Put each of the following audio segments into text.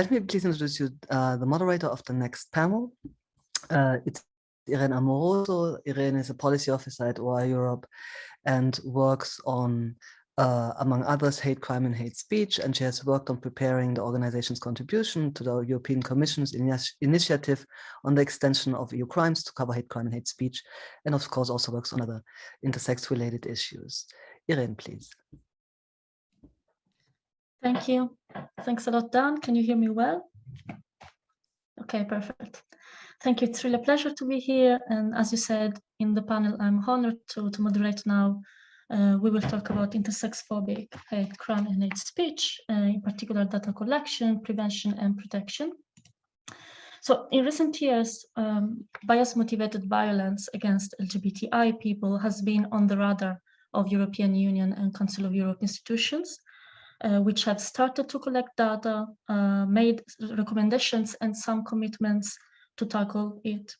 let me please introduce you the moderator of the next panel. It's Irene Amoroso. Irene is a policy officer at OI Europe and works on, among others, hate crime and hate speech, and she has worked on preparing the organization's contribution to the European Commission's initiative on the extension of EU crimes to cover hate crime and hate speech, and of course also works on other intersex-related issues. Irene, please. Thank you. Thanks a lot, Dan. Can you hear me well? Okay, perfect. Thank you. It's really a pleasure to be here. And as you said in the panel, I'm honored to moderate now. We will talk about intersex-phobic hate crime and hate speech, in particular data collection, prevention, and protection. So in recent years, bias-motivated violence against LGBTI people has been on the radar of European Union and Council of Europe institutions, which have started to collect data, made recommendations and some commitments to tackle it.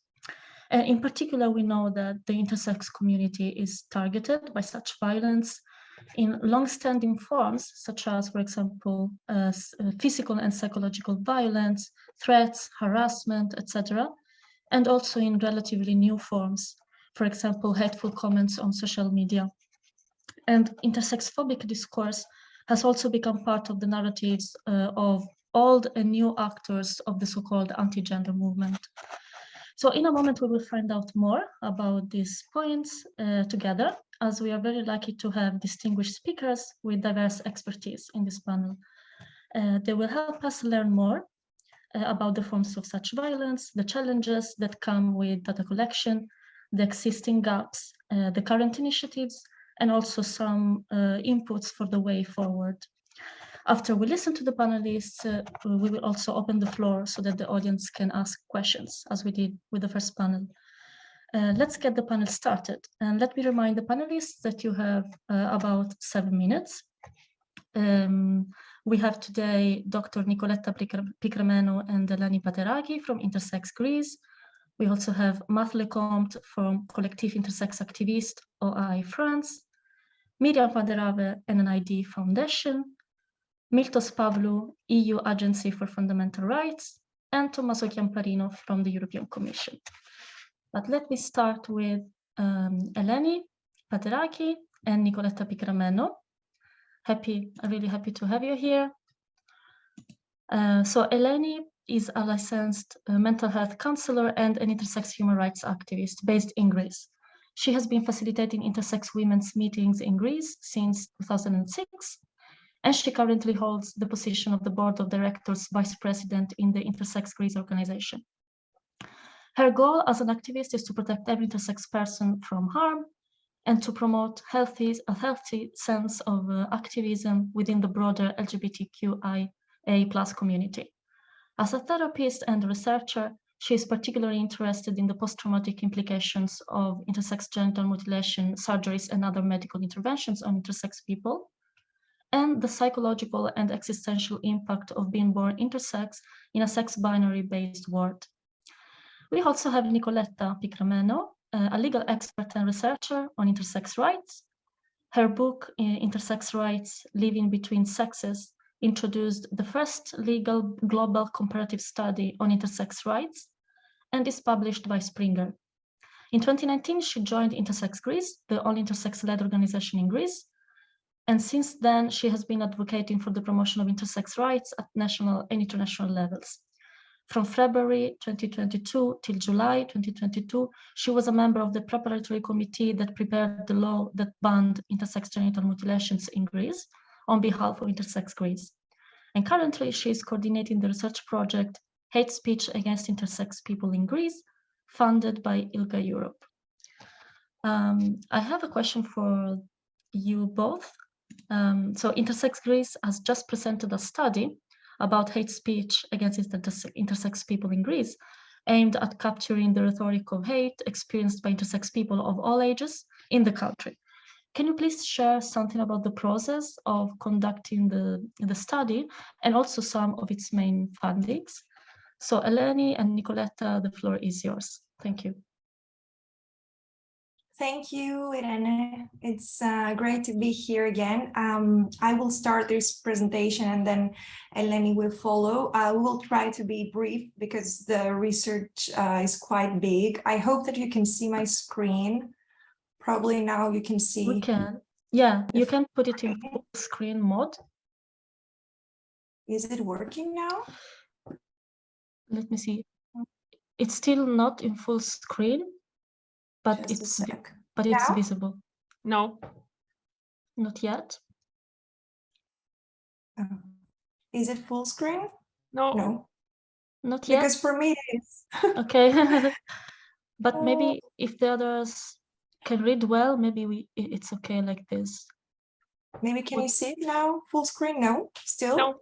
In particular, we know that the intersex community is targeted by such violence in long-standing forms, such as, for example, physical and psychological violence, threats, harassment, etc., and also in relatively new forms, for example, hateful comments on social media. And intersex-phobic discourse has also become part of the narratives of old and new actors of the so-called anti-gender movement. So in a moment, we will find out more about these points together, as we are very lucky to have distinguished speakers with diverse expertise in this panel. They will help us learn more about the forms of such violence, the challenges that come with data collection, the existing gaps, the current initiatives, and also some inputs for the way forward. After we listen to the panelists, we will also open the floor so that the audience can ask questions, as we did with the first panel. Let's get the panel started. And let me remind the panelists that you have about 7 minutes. We have today Dr. Nikoletta Pikramenou and Eleni Pateraki from Intersex Greece. We also have Lecomte from Collectif Intersex Activiste, OI France, Miriam NNID Foundation, Miltos Pavlou, EU Agency for Fundamental Rights, and Tommaso Chiamparino from the European Commission. But let me start with Eleni Pateraki and Nikoletta Pikramenou. Really happy to have you here. So Eleni is a licensed mental health counselor and an intersex human rights activist based in Greece. She has been facilitating intersex women's meetings in Greece since 2006. And she currently holds the position of the board of directors vice president in the Intersex Greece organization. Her goal as an activist is to protect every intersex person from harm and to promote a healthy sense of activism within the broader LGBTQIA+ community. As a therapist and researcher, she is particularly interested in the post-traumatic implications of intersex genital mutilation, surgeries, and other medical interventions on intersex people, and the psychological and existential impact of being born intersex in a sex binary-based world. We also have Nikoletta Pikramenou, a legal expert and researcher on intersex rights. Her book, Intersex Rights, Living Between Sexes, introduced the first legal global comparative study on intersex rights and is published by Springer. In 2019, she joined Intersex Greece, the only intersex-led organization in Greece. And since then, she has been advocating for the promotion of intersex rights at national and international levels. From February 2022 till July 2022, she was a member of the preparatory committee that prepared the law that banned intersex genital mutilations in Greece on behalf of Intersex Greece. And currently, she is coordinating the research project Hate Speech Against Intersex People in Greece, funded by ILGA Europe. I have a question for you both. So Intersex Greece has just presented a study about hate speech against intersex people in Greece, aimed at capturing the rhetoric of hate experienced by intersex people of all ages in the country. Can you please share something about the process of conducting the study and also some of its main findings? So Eleni and Nikoletta, the floor is yours. Thank you. Thank you, Irene. It's great to be here again. I will start this presentation and then Eleni will follow. We will try to be brief because the research is quite big. I hope that you can see my screen. Probably now you can see. We can. Yeah, you can put it in full screen mode. Is it working now? Let me see. It's still not in full screen, but it's visible. No. Not yet. Is it full screen? No. No. Not yet. Because for me it is. Okay. But maybe if the others can read well, maybe it's okay like this. Maybe can you see it now? Full screen? No, still? No.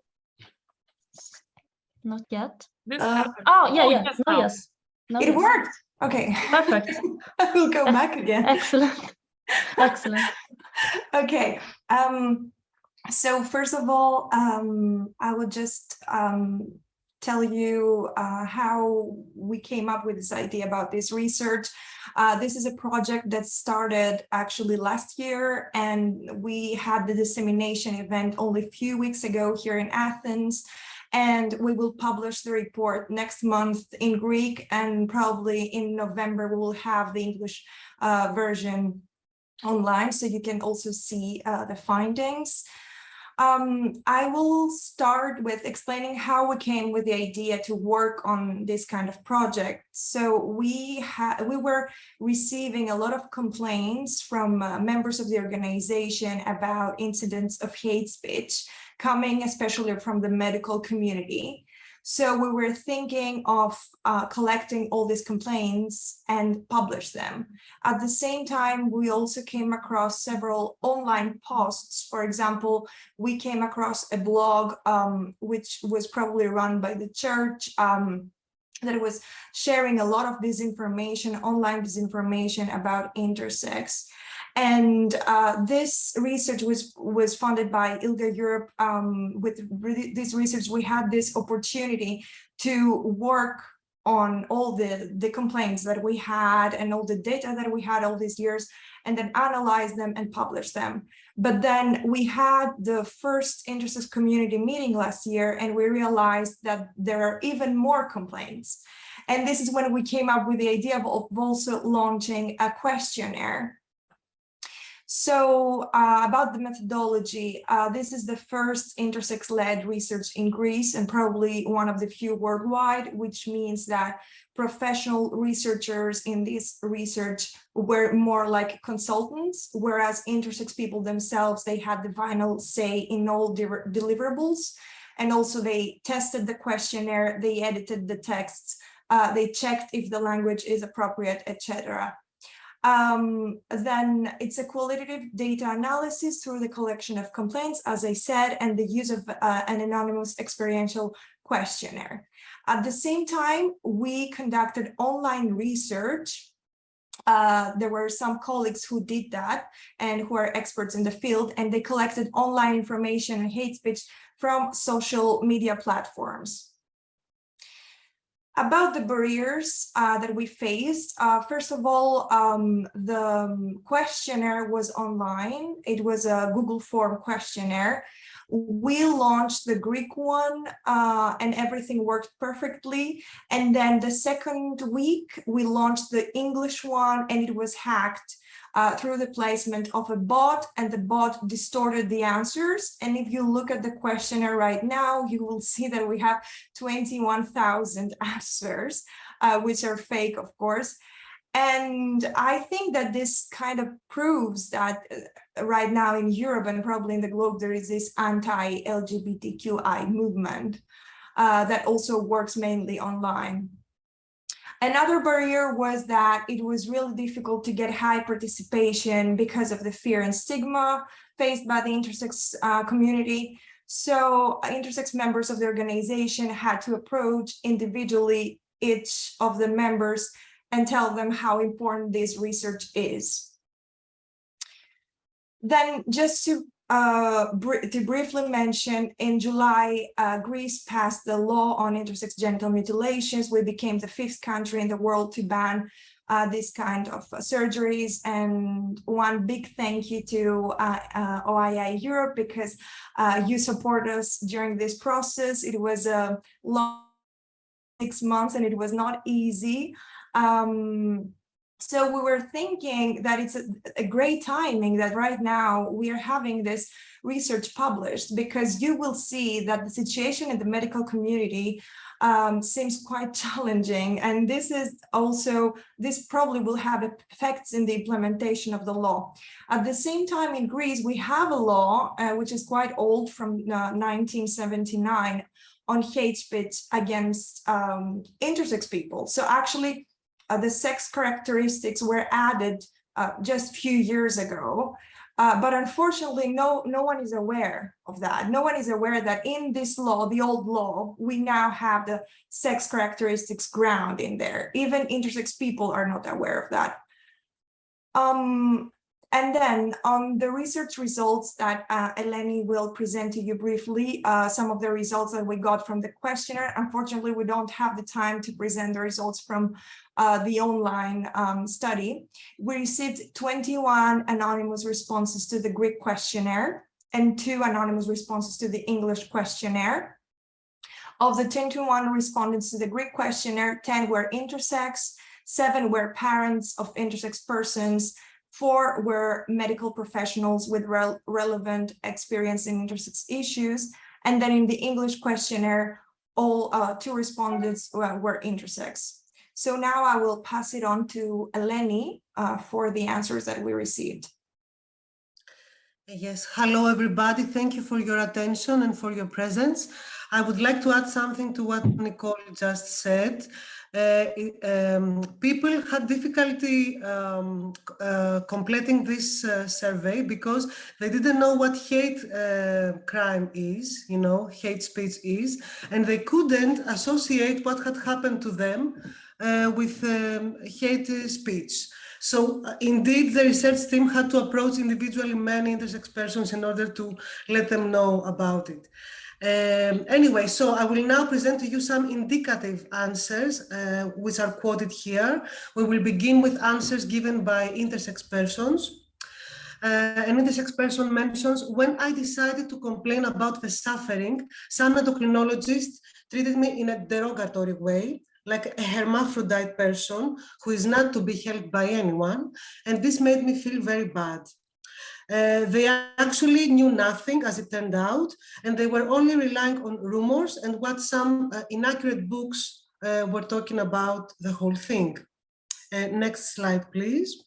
Not yet. Oh, yeah. No, yes. No, it worked. Okay. Perfect. I will go back again. Excellent. Excellent. Okay. So first of all, I will just tell you how we came up with this idea about this research. This is a project that started actually last year, and we had the dissemination event only a few weeks ago here in Athens. And we will publish the report next month in Greek, and probably in November we will have the English version online, so you can also see the findings. I will start with explaining how we came with the idea to work on this kind of project. So we were receiving a lot of complaints from members of the organization about incidents of hate speech, coming especially from the medical community. So we were thinking of collecting all these complaints and publish them. At the same time, we also came across several online posts. For example, we came across a blog which was probably run by the church that was sharing a lot of disinformation, online disinformation about intersex. And this research was funded by ILGA Europe. With this research, we had this opportunity to work on all the complaints that we had and all the data that we had all these years, and then analyze them and publish them. But then we had the first intersex community meeting last year, and we realized that there are even more complaints. And this is when we came up with the idea of also launching a questionnaire. So about the methodology, this is the first intersex-led research in Greece and probably one of the few worldwide, which means that professional researchers in this research were more like consultants, whereas intersex people themselves, they had the final say in all deliverables. And also they tested the questionnaire, they edited the texts, they checked if the language is appropriate, etc. Then it's a qualitative data analysis through the collection of complaints, as I said, and the use of an anonymous experiential questionnaire. At the same time, we conducted online research. There were some colleagues who did that and who are experts in the field, and they collected online information on hate speech from social media platforms. About the barriers that we faced, first of all, the questionnaire was online. It was a Google form questionnaire. We launched the Greek one and everything worked perfectly. And then the second week, we launched the English one and it was hacked through the placement of a bot, and the bot distorted the answers. And if you look at the questionnaire right now, you will see that we have 21,000 answers, which are fake, of course. And I think that this kind of proves that right now in Europe and probably in the globe, there is this anti-LGBTQI movement that also works mainly online. Another barrier was that it was really difficult to get high participation because of the fear and stigma faced by the intersex community. So intersex members of the organization had to approach individually each of the members and tell them how important this research is. Then just to briefly mention, in July, Greece passed the law on intersex genital mutilations. We became the 5th country in the world to ban this kind of surgeries. And one big thank you to OII Europe, because you support us during this process. It was a long 6 months and it was not easy. So we were thinking that it's a great timing that right now we are having this research published, because you will see that the situation in the medical community seems quite challenging. And this probably will have effects in the implementation of the law. At the same time, in Greece, we have a law which is quite old, from 1979, on hate speech against intersex people. So actually, the sex characteristics were added just a few years ago. But unfortunately, no one is aware of that. No one is aware that in this law, the old law, we now have the sex characteristics ground in there. Even intersex people are not aware of that. And then on the research results that Eleni will present to you briefly, some of the results that we got from the questionnaire. Unfortunately, we don't have the time to present the results from the online study. We received 21 anonymous responses to the Greek questionnaire and 2 anonymous responses to the English questionnaire. Of the 21 respondents to the Greek questionnaire, 10 were intersex, 7 were parents of intersex persons, 4 were medical professionals with relevant experience in intersex issues. And then in the English questionnaire, all 2 respondents were intersex. So now I will pass it on to Eleni for the answers that we received. Yes, hello everybody. Thank you for your attention and for your presence. I would like to add something to what Nicole just said. People had difficulty completing this survey because they didn't know what hate crime is, hate speech is, and they couldn't associate what had happened to them with hate speech. So indeed, the research team had to approach individually many intersex persons in order to let them know about it. Anyway, so I will now present to you some indicative answers which are quoted here. We will begin with answers given by intersex persons. An intersex person mentions, when I decided to complain about the suffering, some endocrinologists treated me in a derogatory way, like a hermaphrodite person who is not to be helped by anyone, and this made me feel very bad. They actually knew nothing, as it turned out, and they were only relying on rumors and what some inaccurate books were talking about the whole thing. Next slide, please.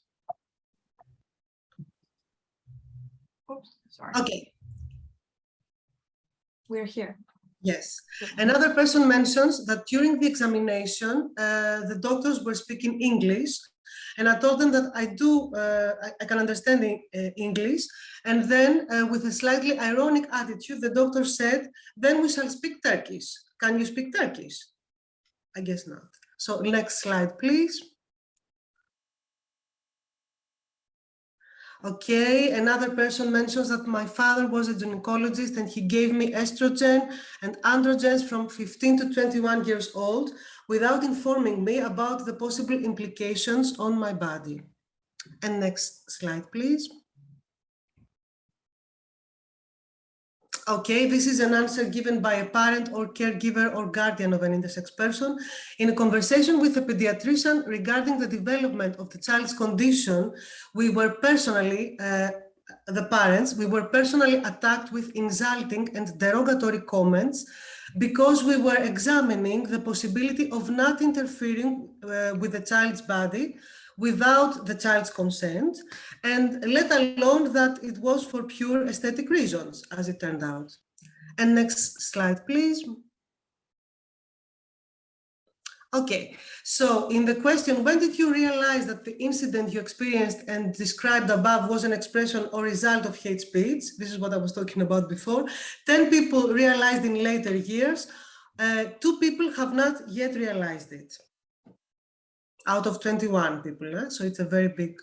Oops, sorry. Okay. We're here. Yes. Another person mentions that during the examination, the doctors were speaking English, and I told them that I can understand English. And then with a slightly ironic attitude, the doctor said, then we shall speak Turkish. Can you speak Turkish? I guess not. So next slide, please. Okay, another person mentions that my father was a gynecologist and he gave me estrogen and androgens from 15 to 21 years old without informing me about the possible implications on my body. And next slide, please. Okay, this is an answer given by a parent or caregiver or guardian of an intersex person in a conversation with a pediatrician regarding the development of the child's condition. We were personally, the parents, we were personally attacked with insulting and derogatory comments because we were examining the possibility of not interfering with the child's body without the child's consent, and let alone that it was for pure aesthetic reasons, as it turned out. And next slide, please. Okay, so in the question, when did you realize that the incident you experienced and described above was an expression or result of hate speech? This is what I was talking about before. 10 people realized in later years. 2 people have not yet realized it. Out of 21 people, so it's a very big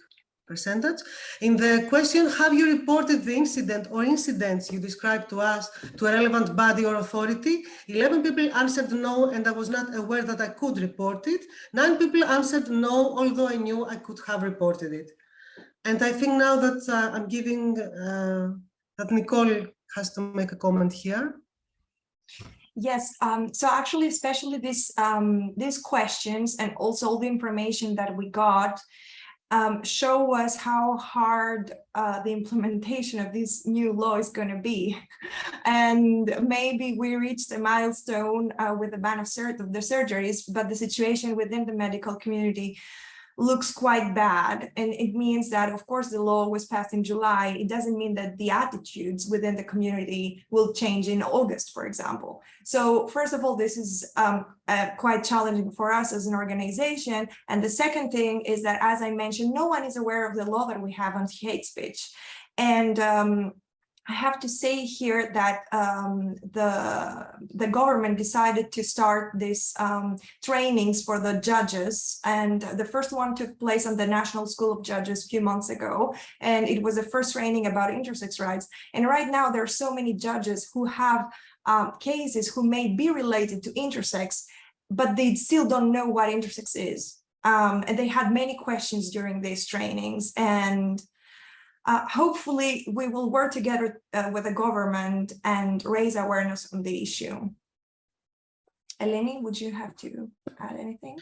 percentage. In the question, have you reported the incident or incidents you described to us to a relevant body or authority? 11 people answered no, and I was not aware that I could report it. 9 people answered no, although I knew I could have reported it. And I think now that I'm giving, that Nicole has to make a comment here. Yes, so actually, especially these questions and also all the information that we got show us how hard the implementation of this new law is going to be. And maybe we reached a milestone with the ban of the surgeries, but the situation within the medical community looks quite bad. And it means that, of course, the law was passed in July. It doesn't mean that the attitudes within the community will change in August, for example. So first of all, this is quite challenging for us as an organization. And the second thing is that, as I mentioned, no one is aware of the law that we have on hate speech. And I have to say here that the government decided to start these trainings for the judges, and the first one took place on the National School of Judges a few months ago, and it was the first training about intersex rights. And right now there are so many judges who have cases who may be related to intersex, but they still don't know what intersex is. And they had many questions during these trainings, and hopefully we will work together with the government and raise awareness on the issue. Eleni, would you have to add anything?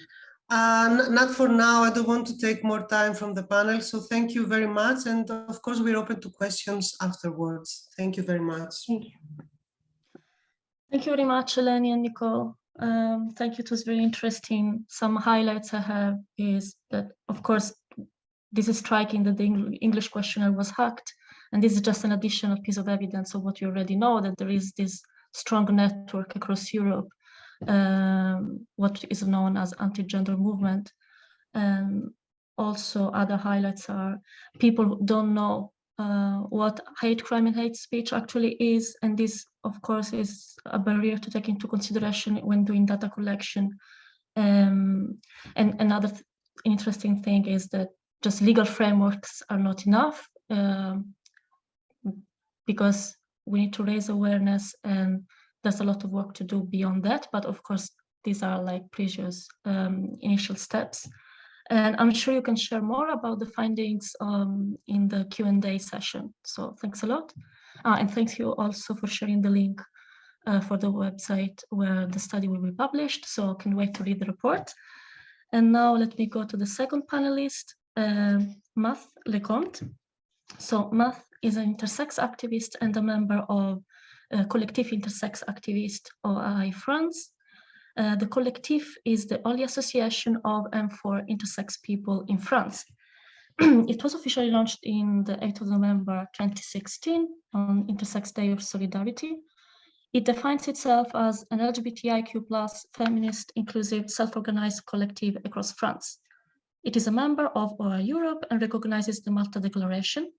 Not for now. I don't want to take more time from the panel. So thank you very much. And of course, we're open to questions afterwards. Thank you very much. Thank you. Thank you very much, Eleni and Nicole. Thank you. It was very interesting. Some highlights I have is that, of course, this is striking that the English questionnaire was hacked, and this is just an additional piece of evidence of what you already know, that there is this strong network across Europe, what is known as anti-gender movement. Also, other highlights are people don't know what hate crime and hate speech actually is, and this, of course, is a barrier to take into consideration when doing data collection. And another interesting thing is that just legal frameworks are not enough, because we need to raise awareness, and there's a lot of work to do beyond that. But of course, these are like precious initial steps. And I'm sure you can share more about the findings in the Q&A session. So thanks a lot. And thank you also for sharing the link for the website where the study will be published. So I can wait to read the report. And now let me go to the second panelist, Math Lecomte. So Math is an intersex activist and a member of Collectif Intersex Activiste OAI France. The Collectif is the only association of and for intersex people in France. It was officially launched in the 8th of November 2016 on Intersex Day of Solidarity. It defines itself as an LGBTIQ+, feminist, inclusive, self-organized collective across France. It is a member of OAI Europe and recognizes the Malta Declaration,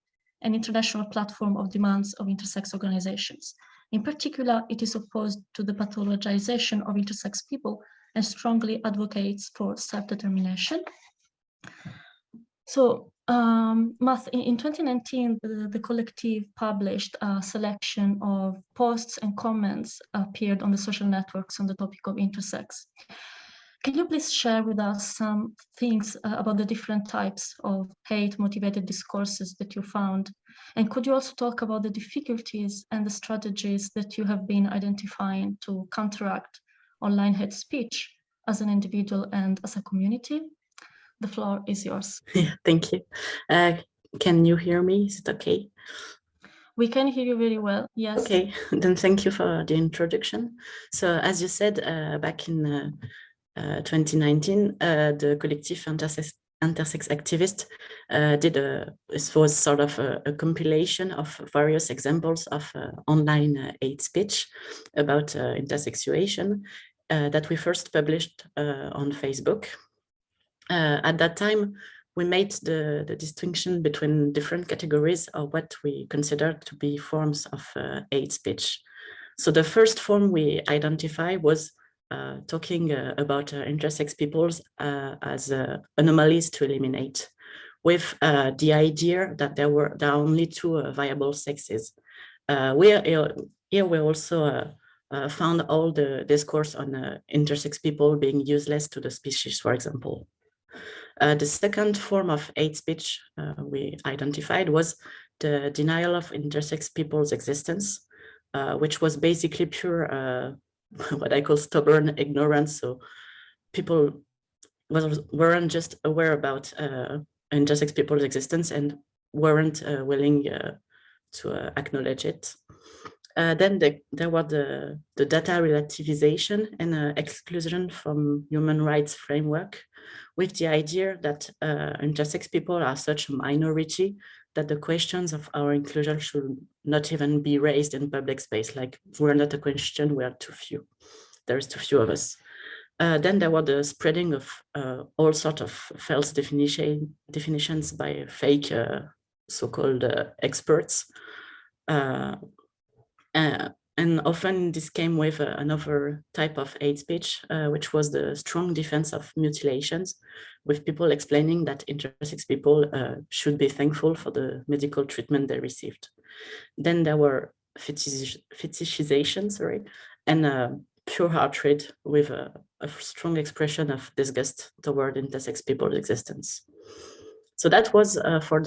an international platform of demands of intersex organizations. In particular, it is opposed to the pathologization of intersex people and strongly advocates for self-determination. So, Math, in 2019, the Collective published a selection of posts and comments appeared on the social networks on the topic of intersex. Can you please share with us some things about the different types of hate-motivated discourses that you found? And could you also talk about the difficulties and the strategies that you have been identifying to counteract online hate speech as an individual and as a community? The floor is yours. Yeah, thank you. Can you hear me? Is it okay? We can hear you very well, yes. Okay, then thank you for the introduction. So as you said, back in 2019, the Collectif Intersex Activiste this was sort of a compilation of various examples of online hate speech about intersexuation that we first published on Facebook. At that time, we made the distinction between different categories of what we considered to be forms of hate speech. So the first form we identified was talking about intersex peoples as anomalies to eliminate. with the idea that there are only two viable sexes. Here we also found all the discourse on intersex people being useless to the species, for example. The second form of hate speech we identified was the denial of intersex people's existence, which was basically pure, what I call stubborn ignorance. So people weren't just aware about intersex people's existence and weren't willing to acknowledge it. Then there was the data relativization and exclusion from human rights framework, with the idea that intersex people are such a minority that the questions of our inclusion should not even be raised in public space. Like, we're not a question, we are too few. There's too few of us. Then there was the spreading of all sorts of false definitions by fake so-called experts. And often this came with another type of hate speech, which was the strong defense of mutilations, with people explaining that intersex people should be thankful for the medical treatment they received. Then there were fetishization, and pure hatred with a strong expression of disgust toward intersex people's existence. So that was for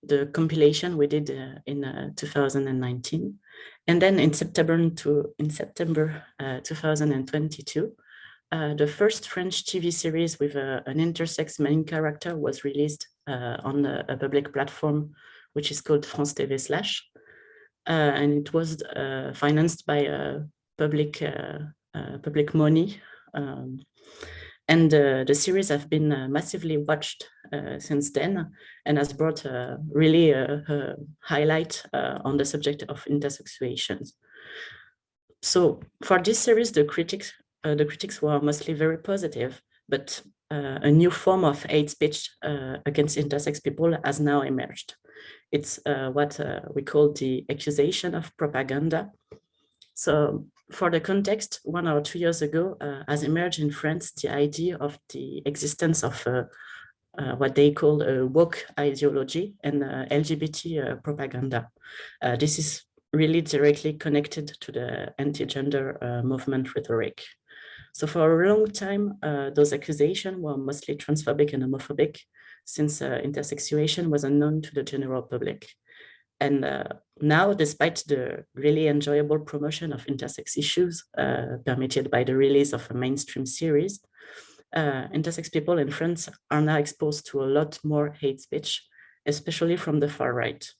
the compilation we did in 2019. And then in September 2022, the first French TV series with an intersex main character was released on a public platform, which is called France TV/. And it was financed by public money. And the series have been massively watched since then, and has brought really a highlight on the subject of intersexuation. So for this series, the critics were mostly very positive, but a new form of hate speech against intersex people has now emerged. It's what we call the accusation of propaganda. So for the context, 1 or 2 years ago, has emerged in France the idea of the existence of what they call a woke ideology and LGBT propaganda. This is really directly connected to the anti-gender movement rhetoric. So for a long time, those accusations were mostly transphobic and homophobic, since intersexuation was unknown to the general public. And now, despite the really enjoyable promotion of intersex issues permitted by the release of a mainstream series, intersex people in France are now exposed to a lot more hate speech, especially from the far right.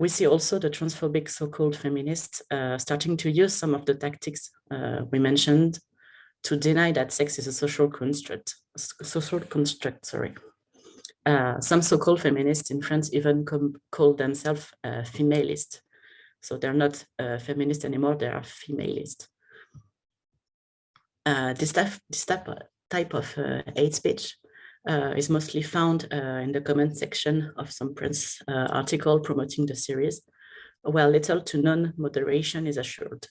We see also the transphobic so-called feminists starting to use some of the tactics we mentioned to deny that sex is a social construct. Some so-called feminists in France even call themselves femalist. So they're not feminist anymore, they are femalist. This type of hate speech is mostly found in the comment section of some press article promoting the series, where little to none moderation is assured.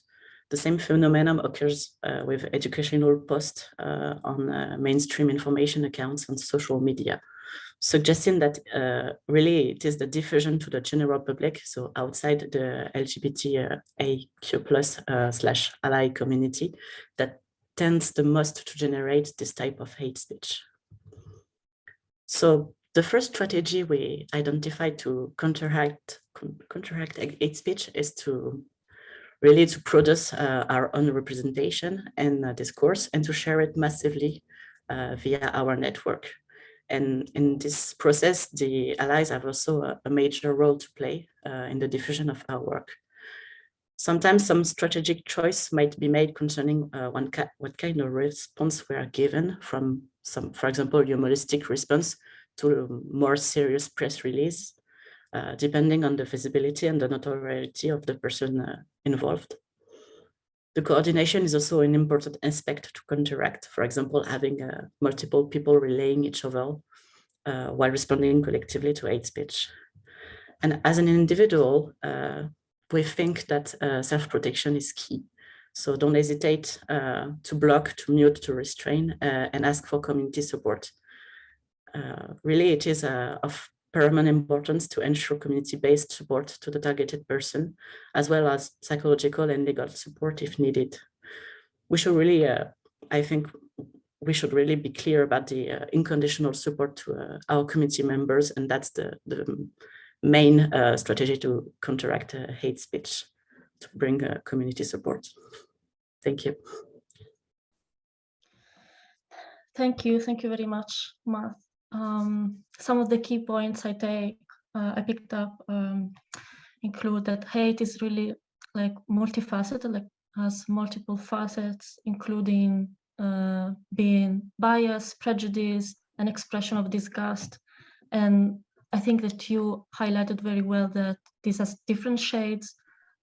The same phenomenon occurs with educational posts on mainstream information accounts on social media, suggesting that really it is the diffusion to the general public, so outside the LGBTIQ+ / ally community, that tends the most to generate this type of hate speech. So the first strategy we identified to counteract hate speech is to really to produce our own representation and discourse, and to share it massively via our network. And in this process, the allies have also a major role to play in the diffusion of our work. Sometimes some strategic choice might be made concerning what kind of response we are given, from some, for example, humoristic response to more serious press release, depending on the visibility and the notoriety of the person involved. The coordination is also an important aspect to counteract, for example, having multiple people relaying each other while responding collectively to hate speech. And as an individual, we think that self-protection is key. So don't hesitate to block, to mute, to restrain, and ask for community support. really it is of paramount importance to ensure community-based support to the targeted person, as well as psychological and legal support if needed. We should really, I think, we should really be clear about the unconditional support to our community members, and that's the main strategy to counteract hate speech, to bring community support. Thank you. Thank you very much, Marth. Some of the key points I picked up include that hate is really like multifaceted, like has multiple facets, including being bias, prejudice, and expression of disgust. And I think that you highlighted very well that this has different shades.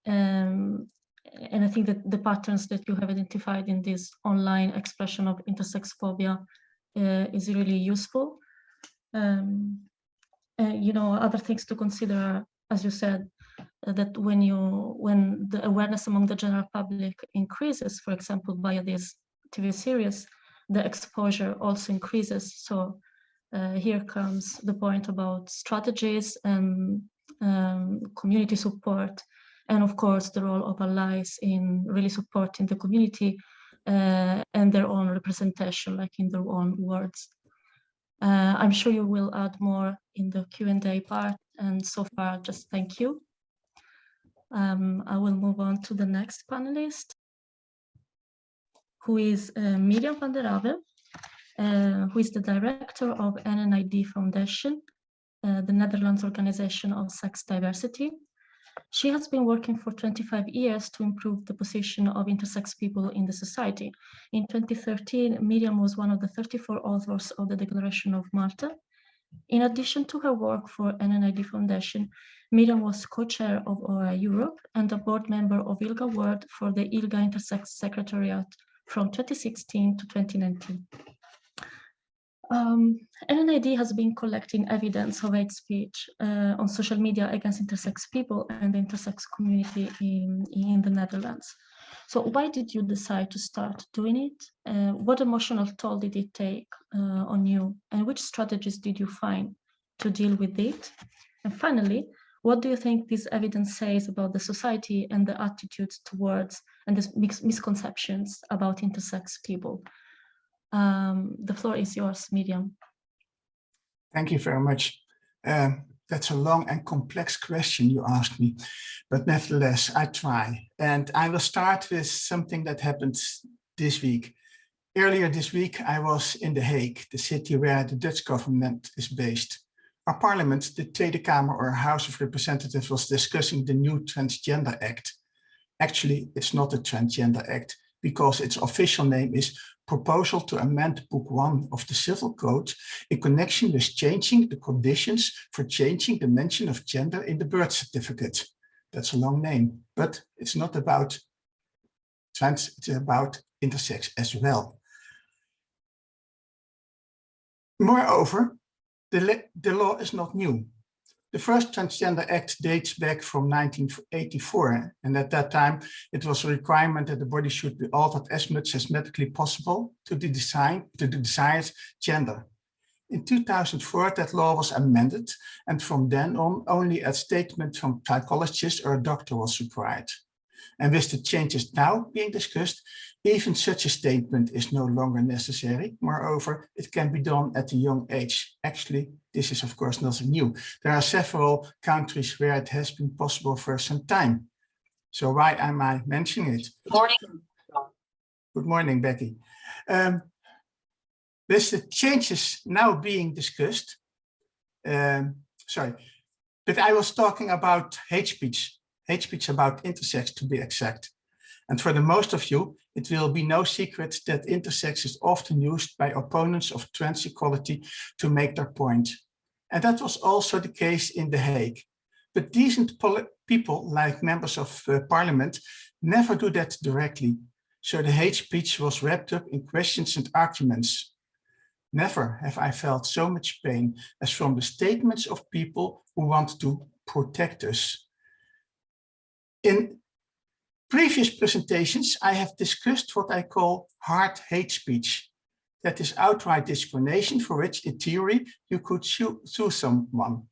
And I think that the patterns that you have identified in this online expression of intersex phobia is really useful. You know, other things to consider, as you said, that when the awareness among the general public increases, for example, via this TV series, the exposure also increases. So here comes the point about strategies and community support, and of course the role of allies in really supporting the community and their own representation, like in their own words. I'm sure you will add more in the Q&A part, and so far just thank you. I will move on to the next panelist, who is Miriam van der Ave, who is the director of NNID Foundation, the Netherlands Organization of Sex Diversity. She has been working for 25 years to improve the position of intersex people in the society. In 2013, Miriam was one of the 34 authors of the Declaration of Malta. In addition to her work for NNID Foundation, Miriam was co-chair of OA Europe and a board member of ILGA World for the ILGA Intersex Secretariat from 2016 to 2019. NNID has been collecting evidence of hate speech on social media against intersex people and the intersex community in the Netherlands. So why did you decide to start doing it? What emotional toll did it take on you? And which strategies did you find to deal with it? And finally, what do you think this evidence says about the society and the attitudes towards and the misconceptions about intersex people? The floor is yours, Miriam. Thank you very much. That's a long and complex question you asked me, but nevertheless, I try. And I will start with something that happened this week. Earlier this week, I was in The Hague, the city where the Dutch government is based. Our parliament, the Tweede Kamer or House of Representatives, was discussing the new Transgender Act. Actually, it's not a Transgender Act, because its official name is Proposal to Amend Book 1 of the Civil Code in connection with changing the conditions for changing the mention of gender in the birth certificate. That's a long name, but it's not about trans, it's about intersex as well. Moreover, the law is not new. The first Transgender Act dates back from 1984, and at that time it was a requirement that the body should be altered as much as medically possible to the desired gender. In 2004, that law was amended, and from then on, only a statement from a psychologist or a doctor was required. And with the changes now being discussed, even such a statement is no longer necessary. Moreover, it can be done at a young age. Actually, this is of course nothing new. There are several countries where it has been possible for some time. So why am I mentioning it? Good morning. Good morning, Becky. With the changes now being discussed, but I was talking about hate speech about intersex to be exact. And for the most of you, it will be no secret that intersex is often used by opponents of trans equality to make their point. And that was also the case in The Hague. But decent people, like members of parliament, never do that directly. So the hate speech was wrapped up in questions and arguments. Never have I felt so much pain as from the statements of people who want to protect us. In previous presentations, I have discussed what I call hard hate speech. that is outright discrimination for which, in theory, you could sue someone.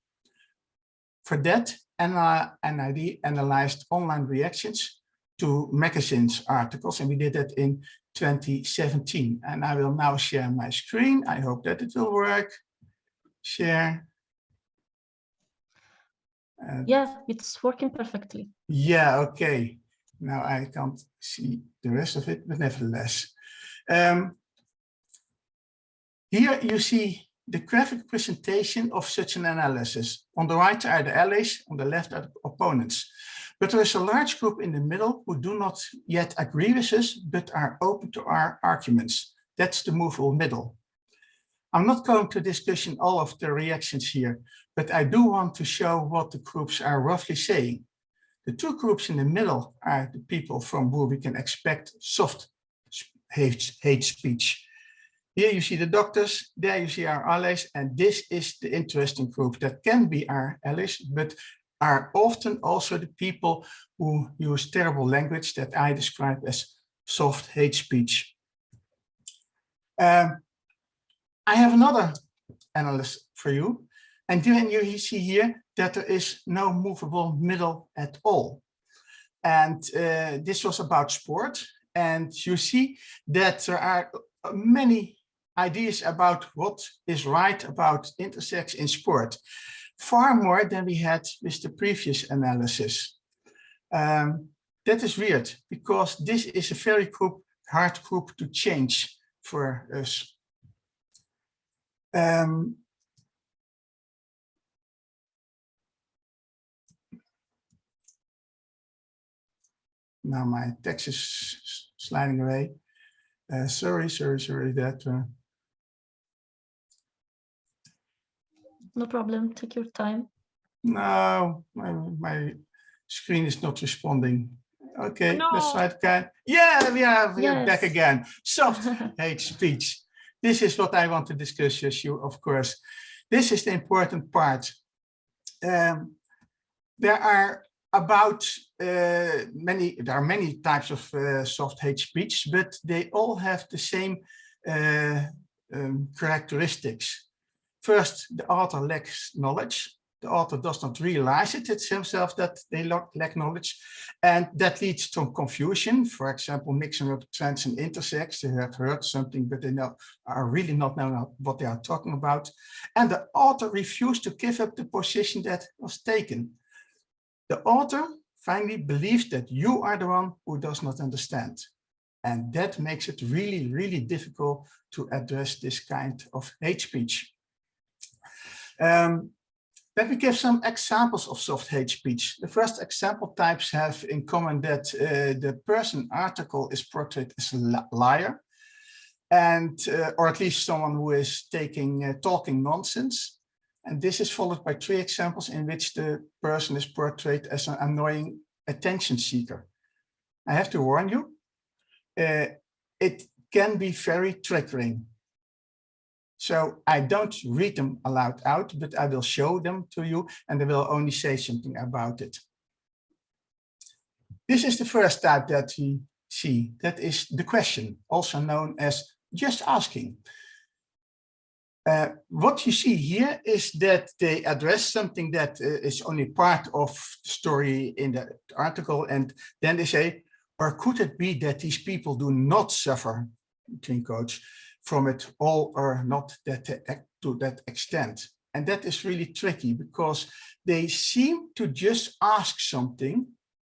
For that, NNID analyzed online reactions to magazines articles, and we did that in 2017. And I will now share my screen. I hope that it will work. Share. Yeah, it's working perfectly. Yeah, okay. Now I can't see the rest of it, but nevertheless. Here you see the graphic presentation of such an analysis. On the right are the allies, on the left are the opponents. But there is a large group in the middle who do not yet agree with us, but are open to our arguments. That's the movable middle. I'm not going to discuss all of the reactions here, but I do want to show what the groups are roughly saying. The two groups in the middle are the people from whom we can expect soft hate speech. Here you see the doctors, there you see our allies, and this is the interesting group that can be our allies, but are often also the people who use terrible language that I describe as soft hate speech. I have another analysis for you, and then you see here that there is no movable middle at all. And this was about sport, and you see that there are many ideas about what is right about intersex in sport, far more than we had with the previous analysis. That is weird, because this is a very hard group to change for us. Now my text is sliding away. Sorry that. No problem, take your time. No, my screen is not responding. Okay, No. let's try it again. Yeah, we are back again. Soft hate speech. This is what I want to discuss with you, of course. This is the important part. There are many types of soft hate speech, but they all have the same characteristics. First, the author lacks knowledge. The author does not realize it himself that they lack knowledge, and that leads to confusion. For example, mixing up trans and intersex. They have heard something, but they are really not knowing what they are talking about. And the author refused to give up the position that was taken. The author finally believes that you are the one who does not understand. And that makes it really, really difficult to address this kind of hate speech. Let me give some examples of soft hate speech. The first example types have in common that the person article is portrayed as a liar, and or at least someone who is talking nonsense. And this is followed by 3 examples in which the person is portrayed as an annoying attention seeker. I have to warn you, it can be very triggering. So I don't read them aloud out, but I will show them to you and I will only say something about it. This is the first type that we see. That is the question, also known as just asking. What you see here is that they address something that is only part of the story in the article, and then they say, or could it be that these people do not suffer, between quotes, from it all or not to that extent? And that is really tricky because they seem to just ask something,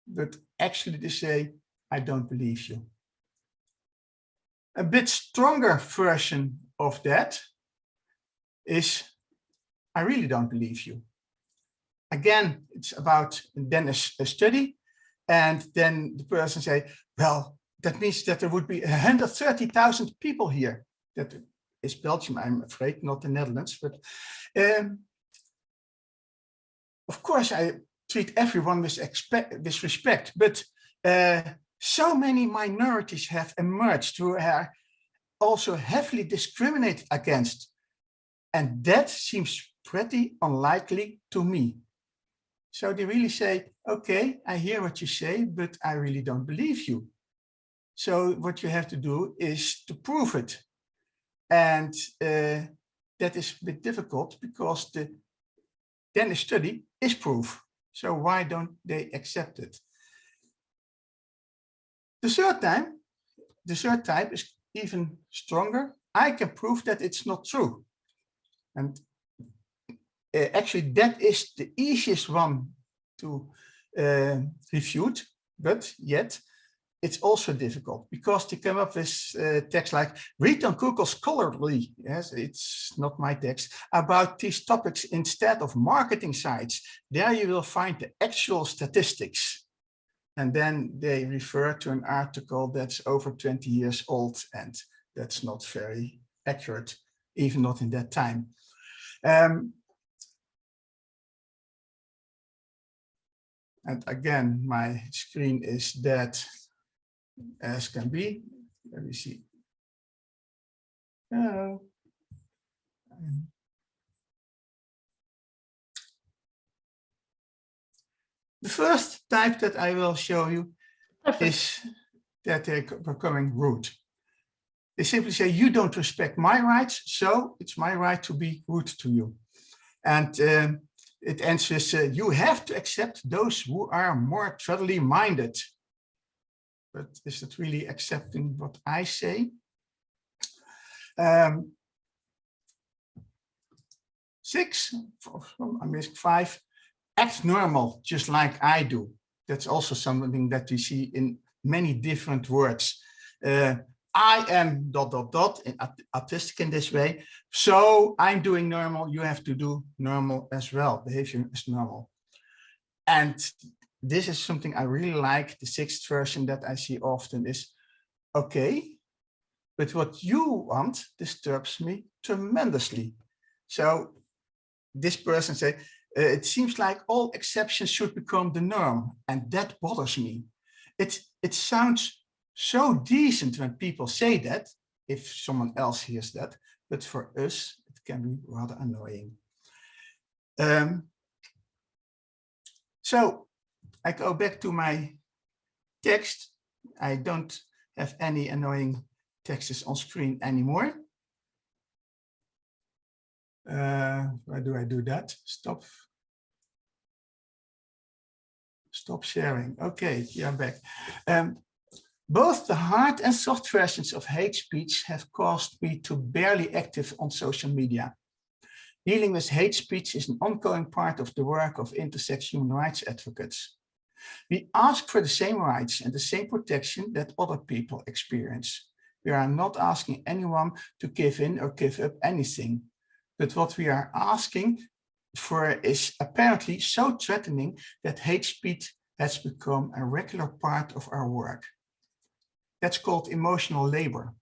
but actually they say, I don't believe you. A bit stronger version of that is, I really don't believe you. Again, it's about then a study, and then the person say, well, that means that there would be 130,000 people here. That is Belgium, I'm afraid, not the Netherlands, but of course I treat everyone with respect, but so many minorities have emerged who are also heavily discriminated against. And that seems pretty unlikely to me. So they really say, okay, I hear what you say, but I really don't believe you. So what you have to do is to prove it. And that is a bit difficult because the Danish study is proof. So why don't they accept it? The third type is even stronger. I can prove that it's not true. And actually, that is the easiest one to refute, but yet it's also difficult because they come up with text like read on Google Scholarly, yes, it's not my text, about these topics instead of marketing sites. There you will find the actual statistics. And then they refer to an article that's over 20 years old, and that's not very accurate, even not in that time. And again, my screen is dead as can be. Let me see. The first type that I will show you is that they're becoming rude. They simply say, you don't respect my rights, so it's my right to be rude to you. And it ends with, you have to accept those who are more traditionally minded. But is it really accepting what I say? 5, act normal, just like I do. That's also something that we see in many different words. I am ... in autistic in this way. So I'm doing normal, you have to do normal as well. Behavior is normal. And this is something I really like. The 6th version that I see often is, okay, but what you want disturbs me tremendously. So this person said, it seems like all exceptions should become the norm, and that bothers me. It sounds so decent when people say that, if someone else hears that, but for us, it can be rather annoying. So I go back to my text. I don't have any annoying texts on screen anymore. Why do I do that? Stop sharing. Okay, yeah, I'm back. Both the hard and soft versions of hate speech have caused me to barely active on social media. Dealing with hate speech is an ongoing part of the work of intersex human rights advocates. We ask for the same rights and the same protection that other people experience. We are not asking anyone to give in or give up anything, but what we are asking for is apparently so threatening that hate speech has become a regular part of our work. That's called emotional labor.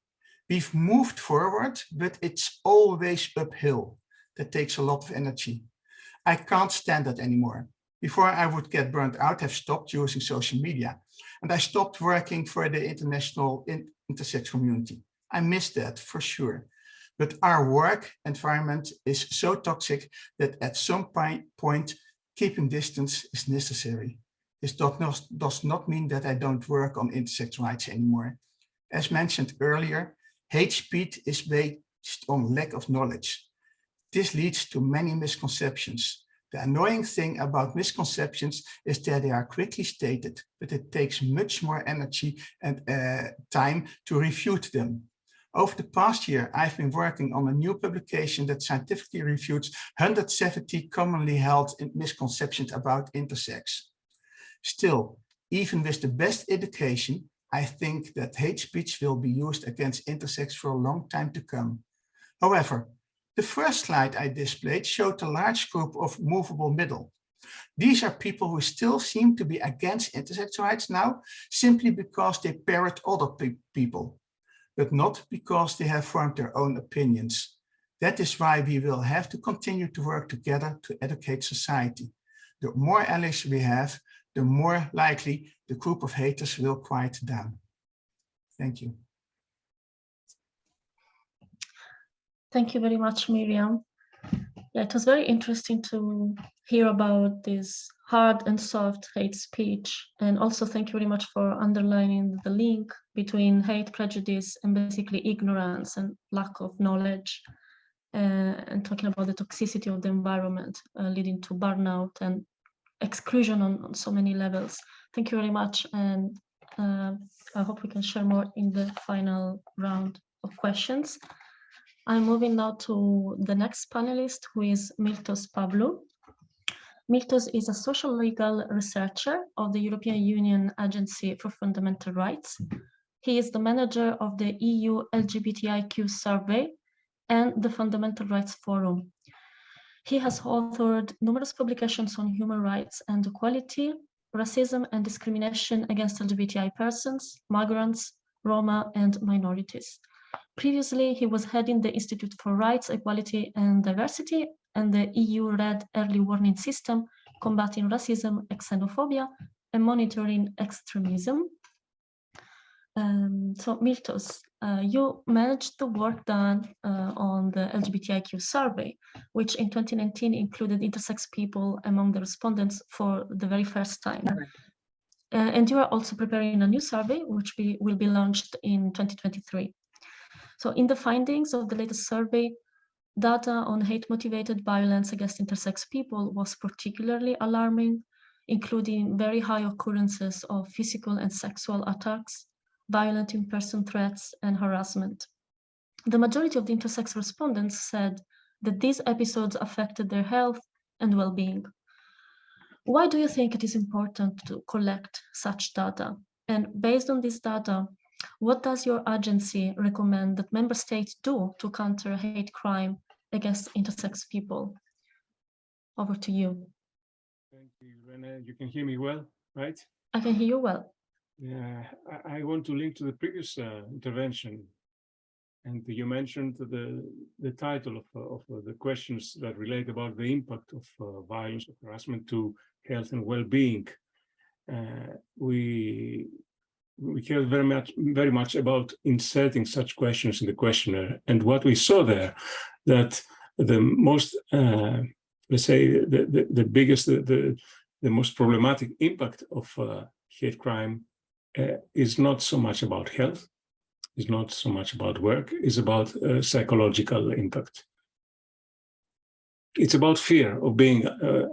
We've moved forward, but it's always uphill. That takes a lot of energy. I can't stand that anymore. Before I would get burnt out, I've stopped using social media, and I stopped working for the international intersex community. I miss that for sure. But our work environment is so toxic that at some point, keeping distance is necessary. This does not mean that I don't work on intersex rights anymore. As mentioned earlier, hate speech is based on lack of knowledge. This leads to many misconceptions. The annoying thing about misconceptions is that they are quickly stated, but it takes much more energy and time to refute them. Over the past year, I've been working on a new publication that scientifically refutes 170 commonly held misconceptions about intersex. Still, even with the best education, I think that hate speech will be used against intersex for a long time to come. However, the first slide I displayed showed a large group of movable middle. These are people who still seem to be against intersex rights now, simply because they parrot other people, but not because they have formed their own opinions. That is why we will have to continue to work together to educate society. The more allies we have, the more likely the group of haters will quiet down. Thank you. Thank you very much, Miriam. Yeah, it was very interesting to hear about this hard and soft hate speech. And also thank you very much for underlining the link between hate, prejudice, and basically ignorance and lack of knowledge, and talking about the toxicity of the environment leading to burnout and exclusion on so many levels. Thank you very much. And I hope we can share more in the final round of questions. I'm moving now to the next panelist, who is Miltos Pavlou. Miltos is a social legal researcher of the European Union Agency for Fundamental Rights. He is the manager of the EU LGBTIQ survey and the Fundamental Rights Forum. He has authored numerous publications on human rights and equality, racism and discrimination against LGBTI persons, migrants, Roma, and minorities. Previously, he was heading the Institute for Rights, Equality and Diversity and the EU Red Early Warning System, combating racism and xenophobia and monitoring extremism. So Miltos, you managed the work done on the LGBTIQ survey, which in 2019 included intersex people among the respondents for the very first time. And you are also preparing a new survey, which will be launched in 2023. So in the findings of the latest survey, data on hate-motivated violence against intersex people was particularly alarming, including very high occurrences of physical and sexual attacks, violent in-person threats, and harassment. The majority of the intersex respondents said that these episodes affected their health and well-being. Why do you think it is important to collect such data? And based on this data, what does your agency recommend that member states do to counter hate crime against intersex people? Over to you. Thank you, Irene. You can hear me well, right? I can hear you well. Yeah, I want to link to the previous intervention. And you mentioned the title of the questions that relate about the impact of violence or harassment to health and well-being. We care very much about inserting such questions in the questionnaire. And what we saw there, that the most, let's say, the biggest, the most problematic impact of hate crime is not so much about health, is not so much about work, is about psychological impact. It's about fear of being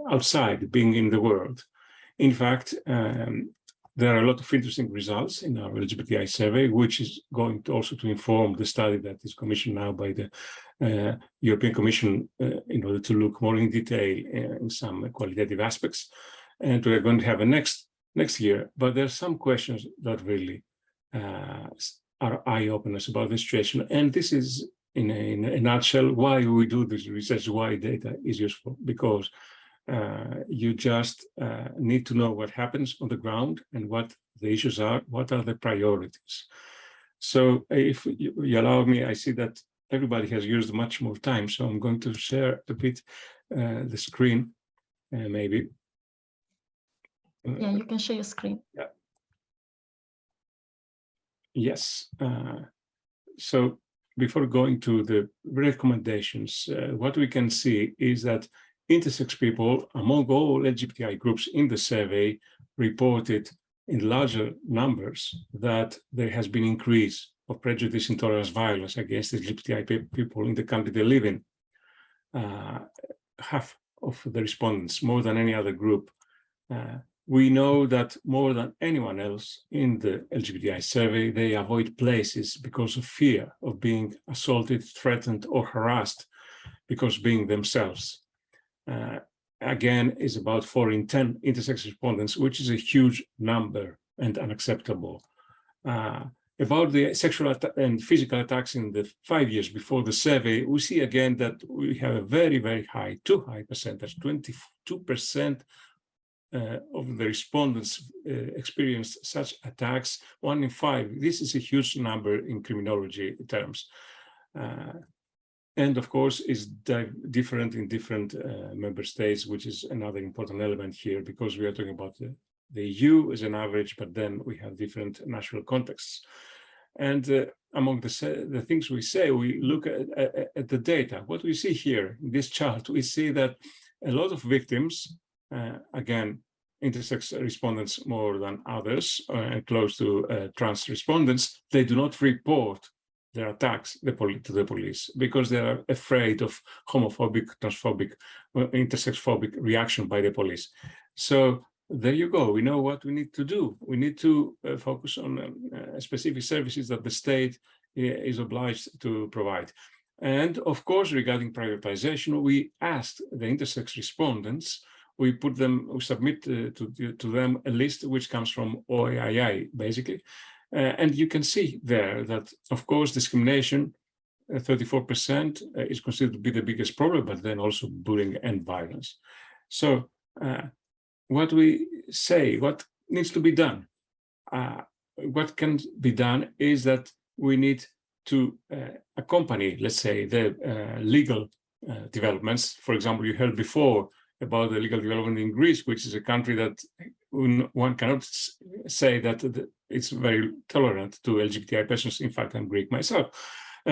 outside, being in the world. In fact, there are a lot of interesting results in our LGBTI survey, which is going to also to inform the study that is commissioned now by the European Commission in order to look more in detail in some qualitative aspects. And we're going to have a next year, but there are some questions that really are eye-openers about the situation. And this is, in a nutshell, why we do this research, why data is useful, because you just need to know what happens on the ground and what the issues are, what are the priorities. So if you allow me, I see that everybody has used much more time, so I'm going to share a bit the screen, maybe. Yeah, you can share your screen. Yeah. Yes. So before going to the recommendations, what we can see is that intersex people among all LGBTI groups in the survey reported in larger numbers that there has been increase of prejudice, intolerance, violence against LGBTI people in the country they live in. Half of the respondents, more than any other group. We know that more than anyone else in the LGBTI survey, they avoid places because of fear of being assaulted, threatened, or harassed because being themselves. Again, is about 4 in 10 intersex respondents, which is a huge number and unacceptable. About the sexual and physical attacks in the 5 years before the survey, we see again that we have a very, very high, too high percentage, 22% of the respondents experienced such attacks, 1 in 5. This is a huge number in criminology terms. And of course, is different in different member states, which is another important element here, because we are talking about the EU as an average, but then we have different national contexts. And among the things we say, we look at the data. What we see here in this chart, we see that a lot of victims, again, intersex respondents more than others, and close to trans respondents, they do not report their attacks to the police because they are afraid of homophobic, transphobic, intersex-phobic reaction by the police. So there you go. We know what we need to do. We need to focus on specific services that the state is obliged to provide. And of course, regarding prioritization, we asked the intersex respondents, we submit to them a list which comes from OAII, basically. And you can see there that, of course, discrimination, 34% is considered to be the biggest problem, but then also bullying and violence. So what we say, what needs to be done? What can be done is that we need to accompany, let's say, the legal developments. For example, you heard before about the legal development in Greece, which is a country that one cannot say that it's very tolerant to LGBTI persons. In fact, I'm Greek myself.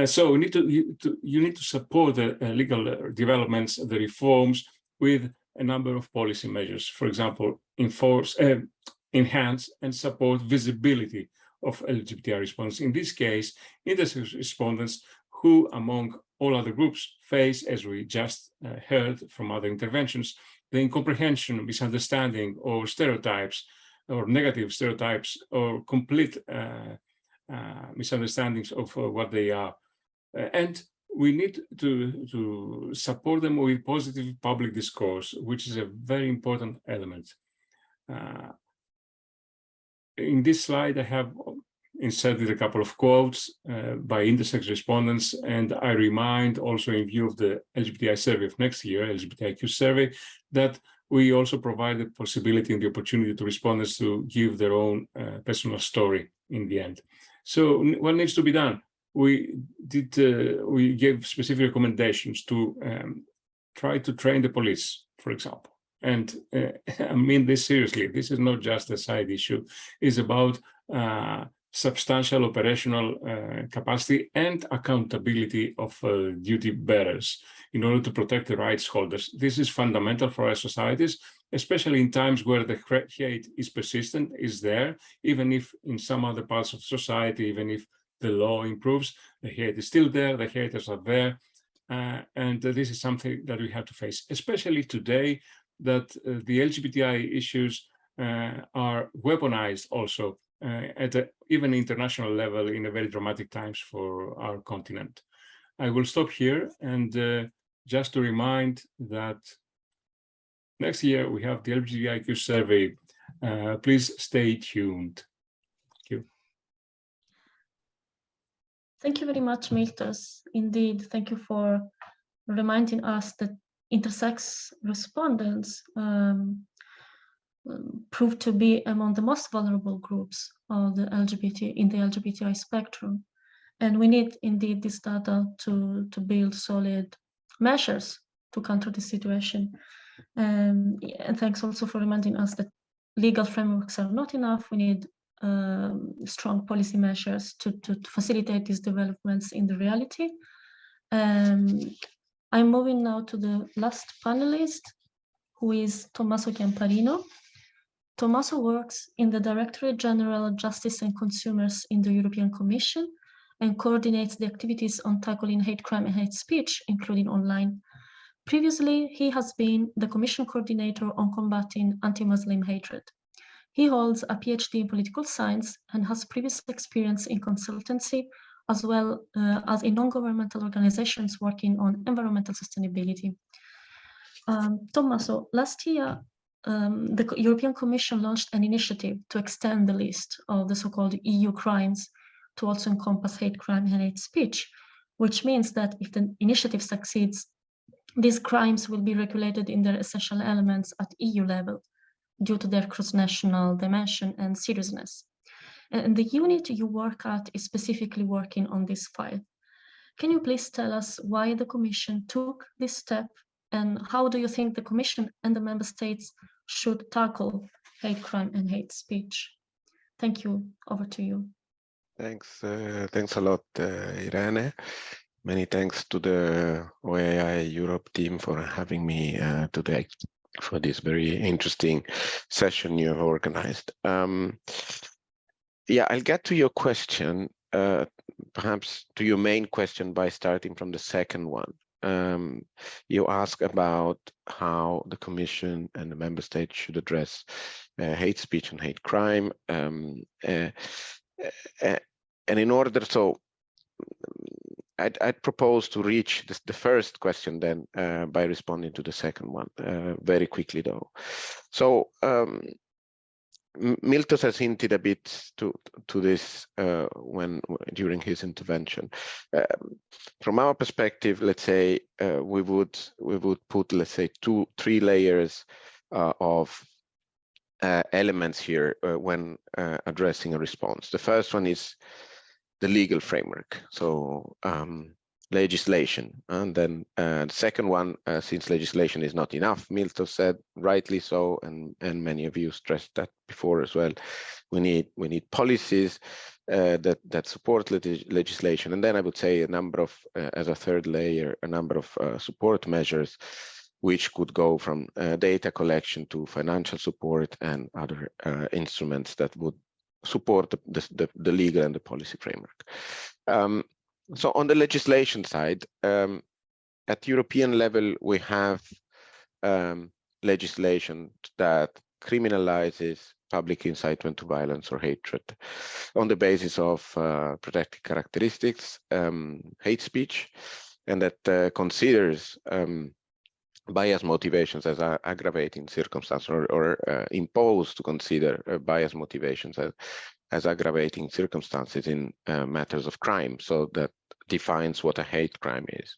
So you need to support the legal developments, the reforms, with a number of policy measures. For example, enhance and support visibility of LGBTI respondents. In this case, intersex respondents who, among all other groups, face, as we just heard from other interventions, the incomprehension, misunderstanding, or stereotypes, or negative stereotypes, or complete misunderstandings of what they are. And we need to support them with positive public discourse, which is a very important element. In this slide, I have inserted a couple of quotes by intersex respondents, and I remind also in view of the LGBTI survey of next year, LGBTIQ survey, that we also provide the possibility and the opportunity to respondents to give their own personal story in the end. So what needs to be done? We gave specific recommendations to try to train the police, for example. And I mean this seriously. This is not just a side issue. It's about substantial operational capacity and accountability of duty bearers in order to protect the rights holders. This is fundamental for our societies, especially in times where the hate is persistent, is there, even if in some other parts of society, even if the law improves, the hate is still there, the haters are there. And this is something that we have to face, especially today that the LGBTI issues are weaponized also at an even international level in a very dramatic times for our continent. I will stop here, and just to remind that next year we have the LGBTIQ survey. Please stay tuned. Thank you. Thank you very much, Miltos. Indeed, thank you for reminding us that intersex respondents proved to be among the most vulnerable groups of the LGBTI spectrum. And we need indeed this data to build solid measures to counter the situation. And thanks also for reminding us that legal frameworks are not enough. We need strong policy measures to facilitate these developments in the reality. I'm moving now to the last panelist, who is Tommaso Chiamparino. Tommaso works in the Directorate General of Justice and Consumers in the European Commission and coordinates the activities on tackling hate crime and hate speech, including online. Previously, he has been the Commission Coordinator on combating anti-Muslim hatred. He holds a PhD in political science and has previous experience in consultancy, as well as in non-governmental organizations working on environmental sustainability. Tommaso, last year, the European Commission launched an initiative to extend the list of the so-called EU crimes to also encompass hate crime and hate speech, which means that if the initiative succeeds, these crimes will be regulated in their essential elements at EU level due to their cross-national dimension and seriousness. And the unit you work at is specifically working on this file. Can you please tell us why the Commission took this step, and how do you think the Commission and the Member States should tackle hate crime and hate speech? Thank you. Over to you. Thanks a lot, Irene. Many thanks to the OAI Europe team for having me today for this very interesting session you have organized. Yeah, I'll get to your question, perhaps to your main question by starting from the second one. You ask about how the Commission and the Member States should address hate speech and hate crime. And in order, so I'd propose to reach the first question then by responding to the second one very quickly though. So Miltos has hinted a bit to this during his intervention. From our perspective, let's say we would put, let's say, 2-3 layers of elements here when addressing a response. The first one is the legal framework, so legislation, and then the second one, since legislation is not enough, Miltos said rightly so, and many of you stressed that before as well. We need policies that support legislation, and then I would say a number of, as a third layer, a number of support measures, which could go from data collection to financial support and other instruments that would support the legal and the policy framework. So on the legislation side, at European level, we have legislation that criminalizes public incitement to violence or hatred on the basis of protected characteristics, hate speech, and that considers bias motivations as aggravating circumstance, or imposed to consider bias motivations as aggravating circumstances in matters of crime. So that defines what a hate crime is.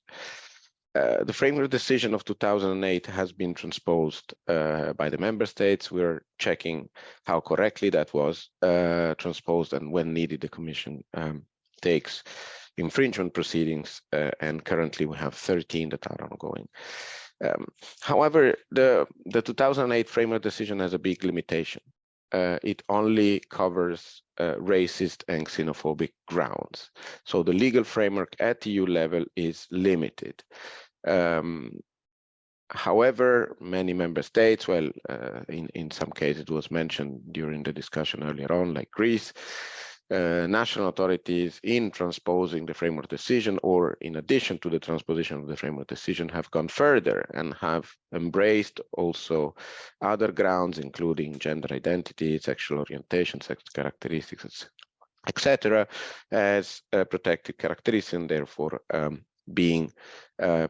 The framework decision of 2008 has been transposed by the member states. We're checking how correctly that was transposed, and when needed, the Commission takes infringement proceedings, and currently we have 13 that are ongoing. However, the 2008 framework decision has a big limitation. It only covers racist and xenophobic grounds. So the legal framework at EU level is limited. However, many member states, well, in some cases it was mentioned during the discussion earlier on, like Greece, national authorities in transposing the framework decision, or in addition to the transposition of the framework decision, have gone further and have embraced also other grounds, including gender identity, sexual orientation, sex characteristics, etc., as protected characteristics, and therefore being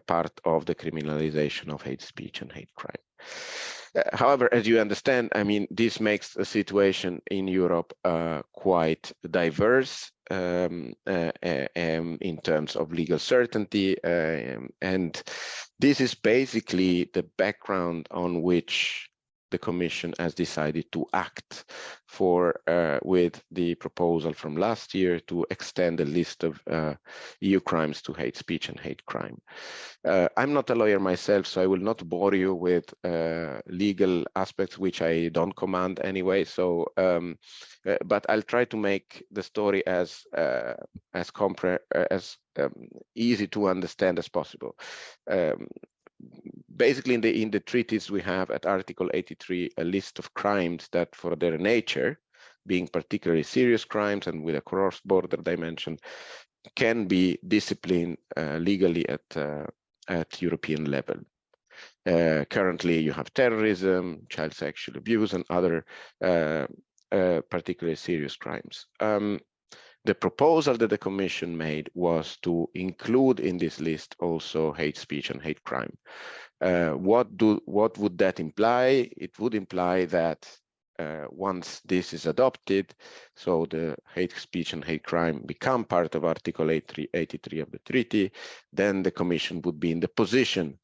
part of the criminalization of hate speech and hate crime. However, as you understand, I mean, this makes the situation in Europe quite diverse in terms of legal certainty, and this is basically the background on which the Commission has decided to act with the proposal from last year to extend the list of EU crimes to hate speech and hate crime. I'm not a lawyer myself, so I will not bore you with legal aspects which I don't command anyway. So, but I'll try to make the story as easy to understand as possible. Basically, in the treaties, we have at Article 83 a list of crimes that, for their nature, being particularly serious crimes and with a cross-border dimension, can be disciplined legally at European level. Currently, you have terrorism, child sexual abuse, and other particularly serious crimes. The proposal that the Commission made was to include in this list also hate speech and hate crime. What would that imply? It would imply that once this is adopted, so the hate speech and hate crime become part of Article 83 of the treaty, then the Commission would be in the position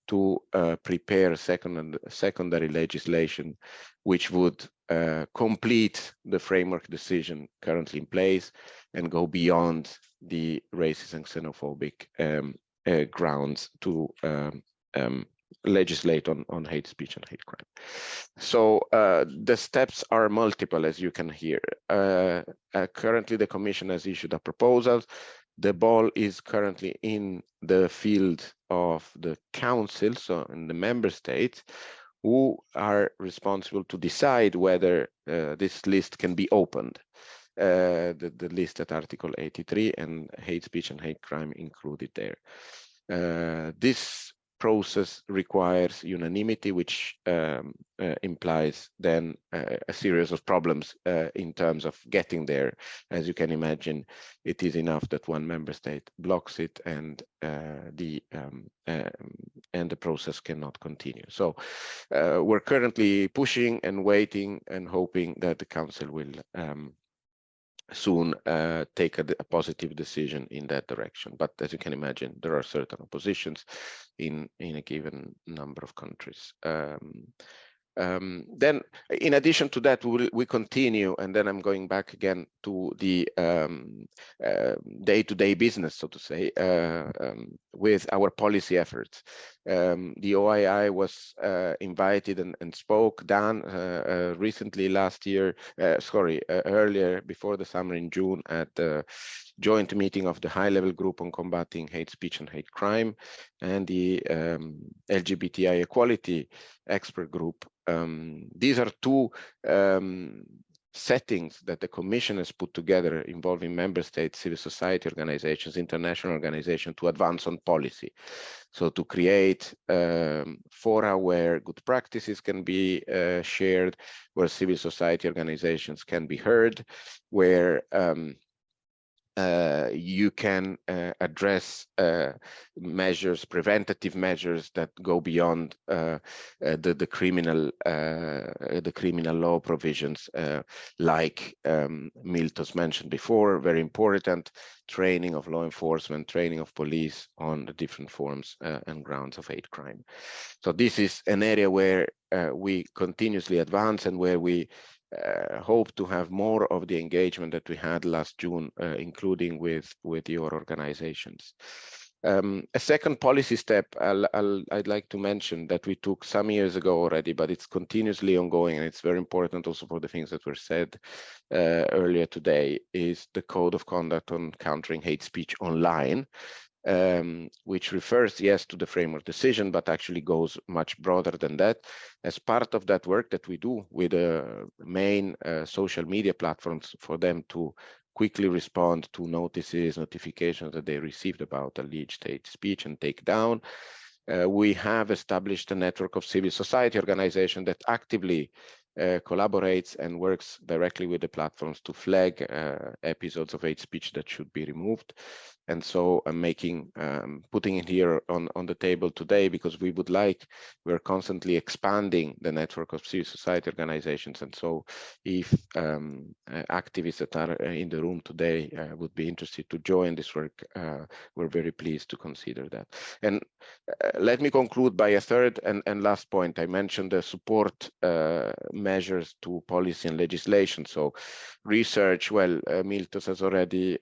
to prepare secondary legislation, which would complete the framework decision currently in place and go beyond the racist and xenophobic grounds to legislate on hate speech and hate crime. So the steps are multiple, as you can hear. Currently, the Commission has issued a proposal. The ball is currently in the field of the Council, so in the member states, who are responsible to decide whether this list can be opened. The list at Article 83 and hate speech and hate crime included there. This process requires unanimity, which implies then a series of problems in terms of getting there. As you can imagine, it is enough that one member state blocks it, and the process cannot continue. So we're currently pushing and waiting and hoping that the Council will soon take a positive decision in that direction. But as you can imagine, there are certain oppositions in a given number of countries. Then, in addition to that, we continue, and then I'm going back again to the day-to-day business, so to say, with our policy efforts. The OII was invited and spoke down recently earlier before the summer in June at the joint meeting of the high-level group on combating hate speech and hate crime and the LGBTI equality expert group. These are two settings that the Commission has put together involving member states, civil society organizations, international organizations to advance on policy. So to create fora where good practices can be shared, where civil society organizations can be heard, where you can address measures, preventative measures that go beyond the criminal law provisions, like Miltos mentioned before. Very important: training of law enforcement, training of police on the different forms and grounds of hate crime. So this is an area where we continuously advance and where we hope to have more of the engagement that we had last June, including with your organizations. A second policy step I'd like to mention that we took some years ago already, but it's continuously ongoing, and it's very important also for the things that were said earlier today, is the Code of Conduct on Countering Hate Speech Online, which refers, yes, to the framework decision, but actually goes much broader than that. As part of that work that we do with the main social media platforms for them to quickly respond to notifications that they received about alleged hate speech and take down, we have established a network of civil society organizations that actively collaborates and works directly with the platforms to flag episodes of hate speech that should be removed. And so I'm putting it here on the table today because we're constantly expanding the network of civil society organizations. And so if activists that are in the room today would be interested to join this work, we're very pleased to consider that. And let me conclude by a third and last point. I mentioned the support measures to policy and legislation. So research, well, Miltos has already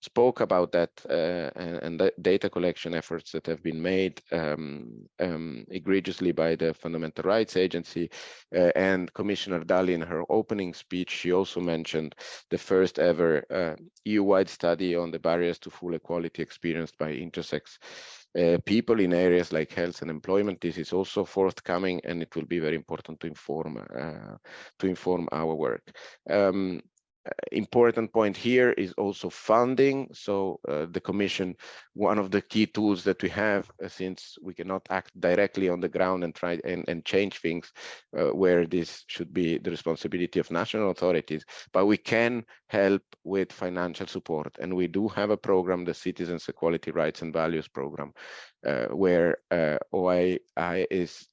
spoke about that and the data collection efforts that have been made egregiously by the Fundamental Rights Agency, and Commissioner Dalli in her opening speech, she also mentioned the first ever EU-wide study on the barriers to full equality experienced by intersex people in areas like health and employment. This is also forthcoming, and it will be very important to inform our work. Important point here is also funding. So the Commission, one of the key tools that we have, since we cannot act directly on the ground and try and change things where this should be the responsibility of national authorities, but we can help with financial support. And we do have a program, the Citizens Equality Rights and Values Program, where OII is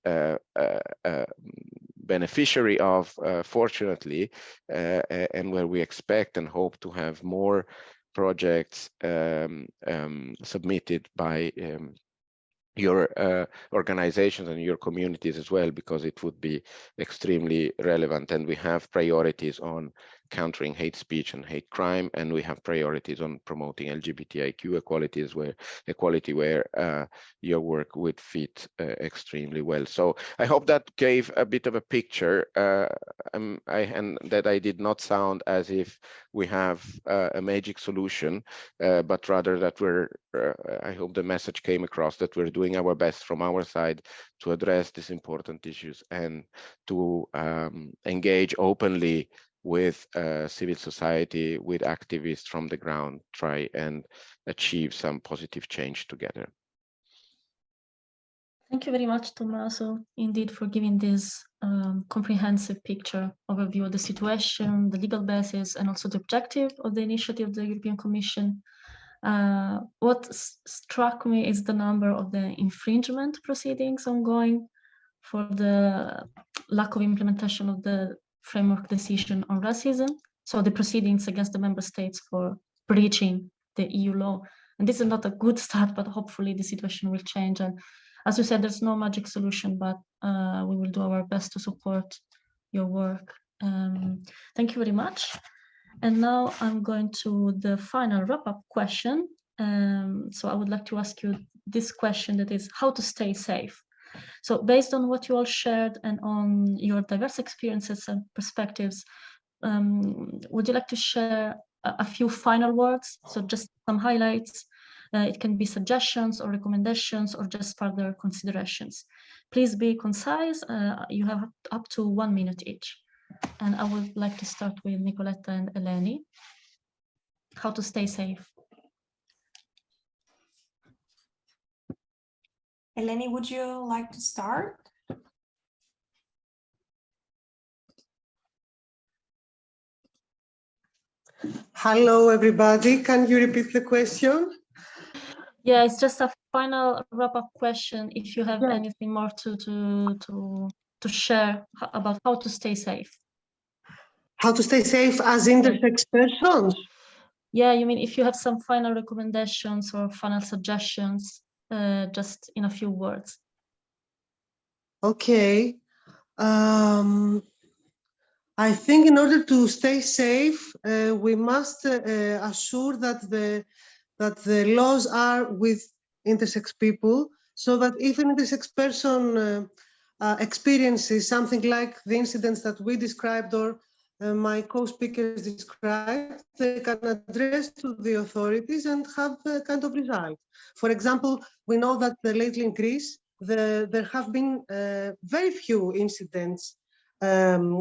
beneficiary of, fortunately, and where we expect and hope to have more projects submitted by your organizations and your communities as well, because it would be extremely relevant. And we have priorities on countering hate speech and hate crime, and we have priorities on promoting LGBTIQ equality where your work would fit extremely well. So I hope that gave a bit of a picture, and that I did not sound as if we have a magic solution, but rather that I hope the message came across that we're doing our best from our side to address these important issues and to engage openly with civil society, with activists from the ground, try and achieve some positive change together. Thank you very much, Tommaso, indeed, for giving this comprehensive picture overview of the situation, the legal basis, and also the objective of the initiative of the European Commission. What struck me is the number of the infringement proceedings ongoing for the lack of implementation of the framework decision on racism. So the proceedings against the member states for breaching the EU law. And this is not a good start, but hopefully the situation will change. And as you said, there's no magic solution, but we will do our best to support your work. Thank you very much. And now I'm going to the final wrap-up question. So I would like to ask you this question, that is how to stay safe. So based on what you all shared and on your diverse experiences and perspectives, would you like to share a few final words? So just some highlights. It can be suggestions or recommendations or just further considerations. Please be concise. You have up to 1 minute each. And I would like to start with Nikoletta and Eleni. How to stay safe. Eleni, would you like to start? Hello, everybody. Can you repeat the question? Yeah, it's just a final wrap-up question. If you have anything more to share about how to stay safe. How to stay safe as intersex persons? Yeah, you mean if you have some final recommendations or final suggestions, just in a few words. Okay. I think in order to stay safe, we must assure that the laws are with intersex people, so that if an intersex person experiences something like the incidents that we described or my co-speakers described, they can address to the authorities and have a kind of result. For example, we know that lately in Greece, there have been very few incidents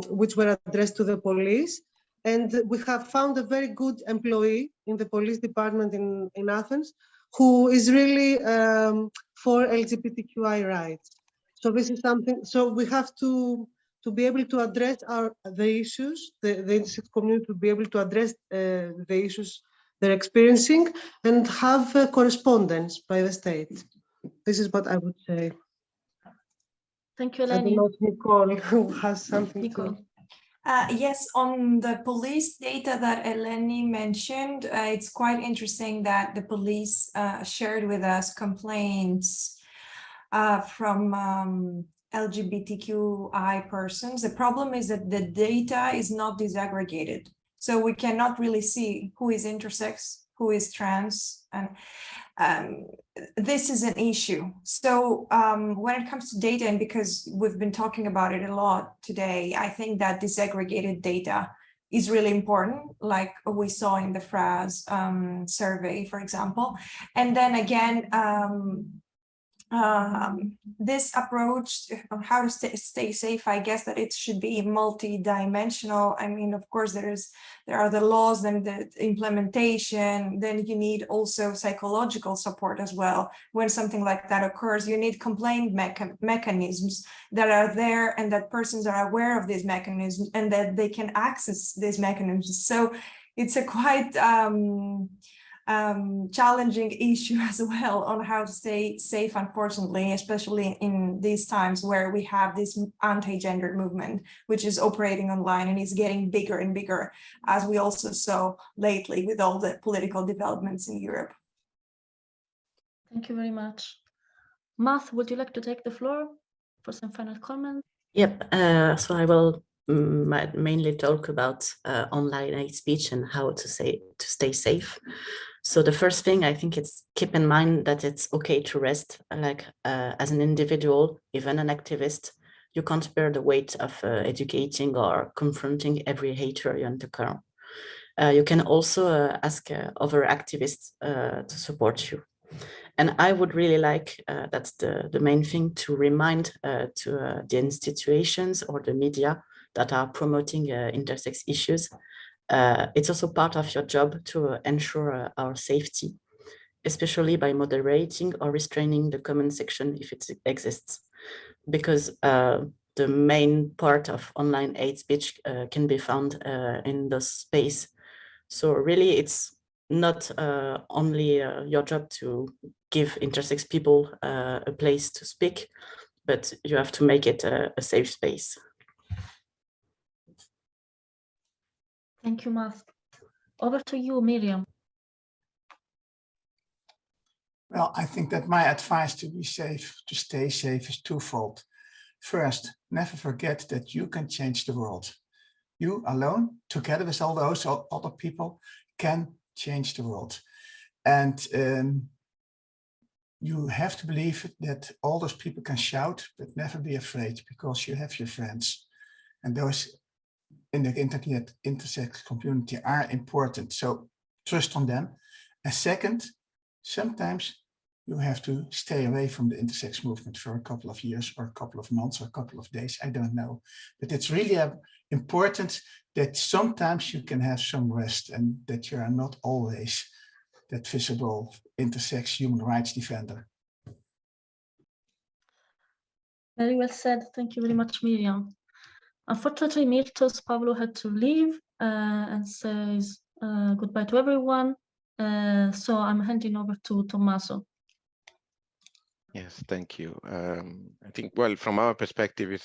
which were addressed to the police. And we have found a very good employee in the police department in Athens, who is really for LGBTQI rights. So this is something, so we have to be able to address the issues, the intersex community to be able to address the issues they're experiencing and have correspondence by the state. This is what I would say. Thank you, Eleni. I don't know if Nicole who has something to... Yes, on the police data that Eleni mentioned, it's quite interesting that the police shared with us complaints from LGBTQI persons. The problem is that the data is not disaggregated. So we cannot really see who is intersex, who is trans, and this is an issue. So when it comes to data, and because we've been talking about it a lot today, I think that disaggregated data is really important, like we saw in the FRAS survey, for example. And then again, this approach on how to stay safe, I guess that it should be multi-dimensional. I mean, of course, there are the laws, then the implementation, then you need also psychological support as well. When something like that occurs, you need complaint mechanisms that are there and that persons are aware of these mechanisms and that they can access these mechanisms. So it's a quite challenging issue as well on how to stay safe, unfortunately, especially in these times where we have this anti-gender movement, which is operating online and is getting bigger and bigger, as we also saw lately with all the political developments in Europe. Thank you very much. Math, would you like to take the floor for some final comments? Yep, so I will might mainly talk about online hate speech and how to stay safe. So the first thing, I think, it's keep in mind that it's okay to rest. Like as an individual, even an activist, you can't bear the weight of educating or confronting every hater you encounter. You can also ask other activists to support you. And I would really like, that's the main thing, to remind to the institutions or the media that are promoting intersex issues. It's also part of your job to ensure our safety, especially by moderating or restraining the comment section if it exists. Because the main part of online hate speech can be found in the space. So really, it's not only your job to give intersex people a place to speak, but you have to make it a safe space. Thank you, Math. Over to you, Miriam. Well, I think that my advice to be safe, to stay safe, is twofold. First, never forget that you can change the world. You alone, together with all those other people, can change the world. And you have to believe that all those people can shout, but never be afraid, because you have your friends. And those in the intersex community are important. So trust on them. And second, sometimes you have to stay away from the intersex movement for a couple of years or a couple of months or a couple of days, I don't know. But it's really important that sometimes you can have some rest and that you are not always that visible intersex human rights defender. Very well said. Thank you very much, Miriam. Unfortunately, Miltos Pavlou had to leave and says goodbye to everyone. So I'm handing over to Tommaso. Yes, thank you. I think, well, from our perspective,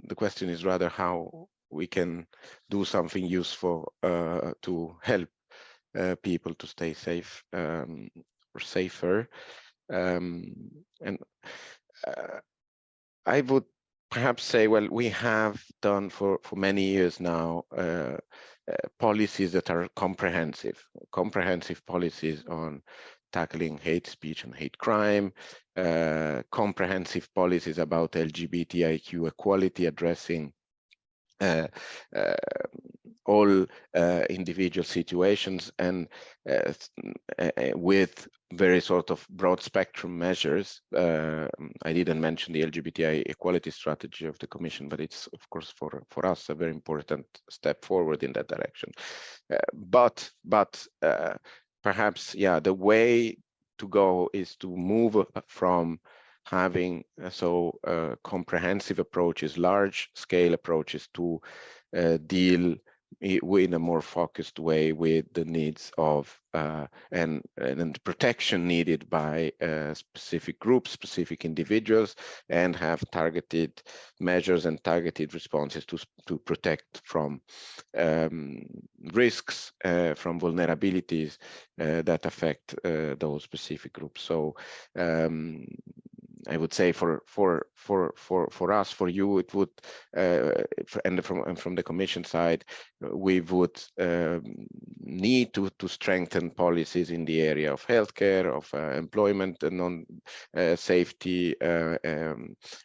the question is rather how we can do something useful to help people to stay safe or safer. And I would perhaps say, well, we have done for many years now policies that are comprehensive policies on tackling hate speech and hate crime, comprehensive policies about LGBTIQ equality, addressing all individual situations, and with very sort of broad spectrum measures. I didn't mention the LGBTI equality strategy of the Commission, but it's of course for us a very important step forward in that direction. But perhaps, yeah, the way to go is to move from having comprehensive approaches, large-scale approaches, to deal in a more focused way with the needs of and protection needed by specific groups, specific individuals, and have targeted measures and targeted responses to protect from risks, from vulnerabilities that affect those specific groups. So I would say for us, for you, it would, and from the Commission side, we would need to strengthen policies in the area of healthcare, of employment and non-safety,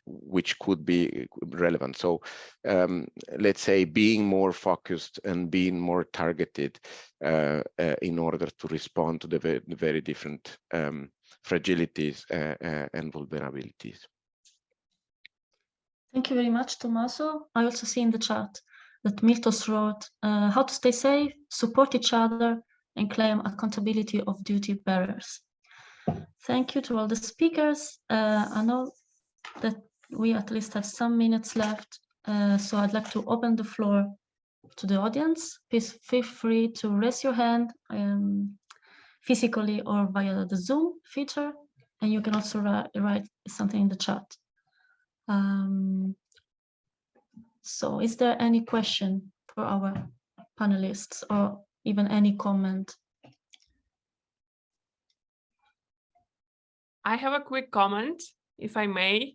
which could be relevant. So let's say being more focused and being more targeted in order to respond to the very different fragilities and vulnerabilities. Thank you very much, Tommaso. I also see in the chat that Miltos wrote how to stay safe, support each other, and claim accountability of duty bearers. Thank you to all the speakers. I know that we at least have some minutes left, so I'd like to open the floor to the audience. Please feel free to raise your hand physically or via the Zoom feature, and you can also write something in the chat. So is there any question for our panelists, or even any comment? I have a quick comment, if I may.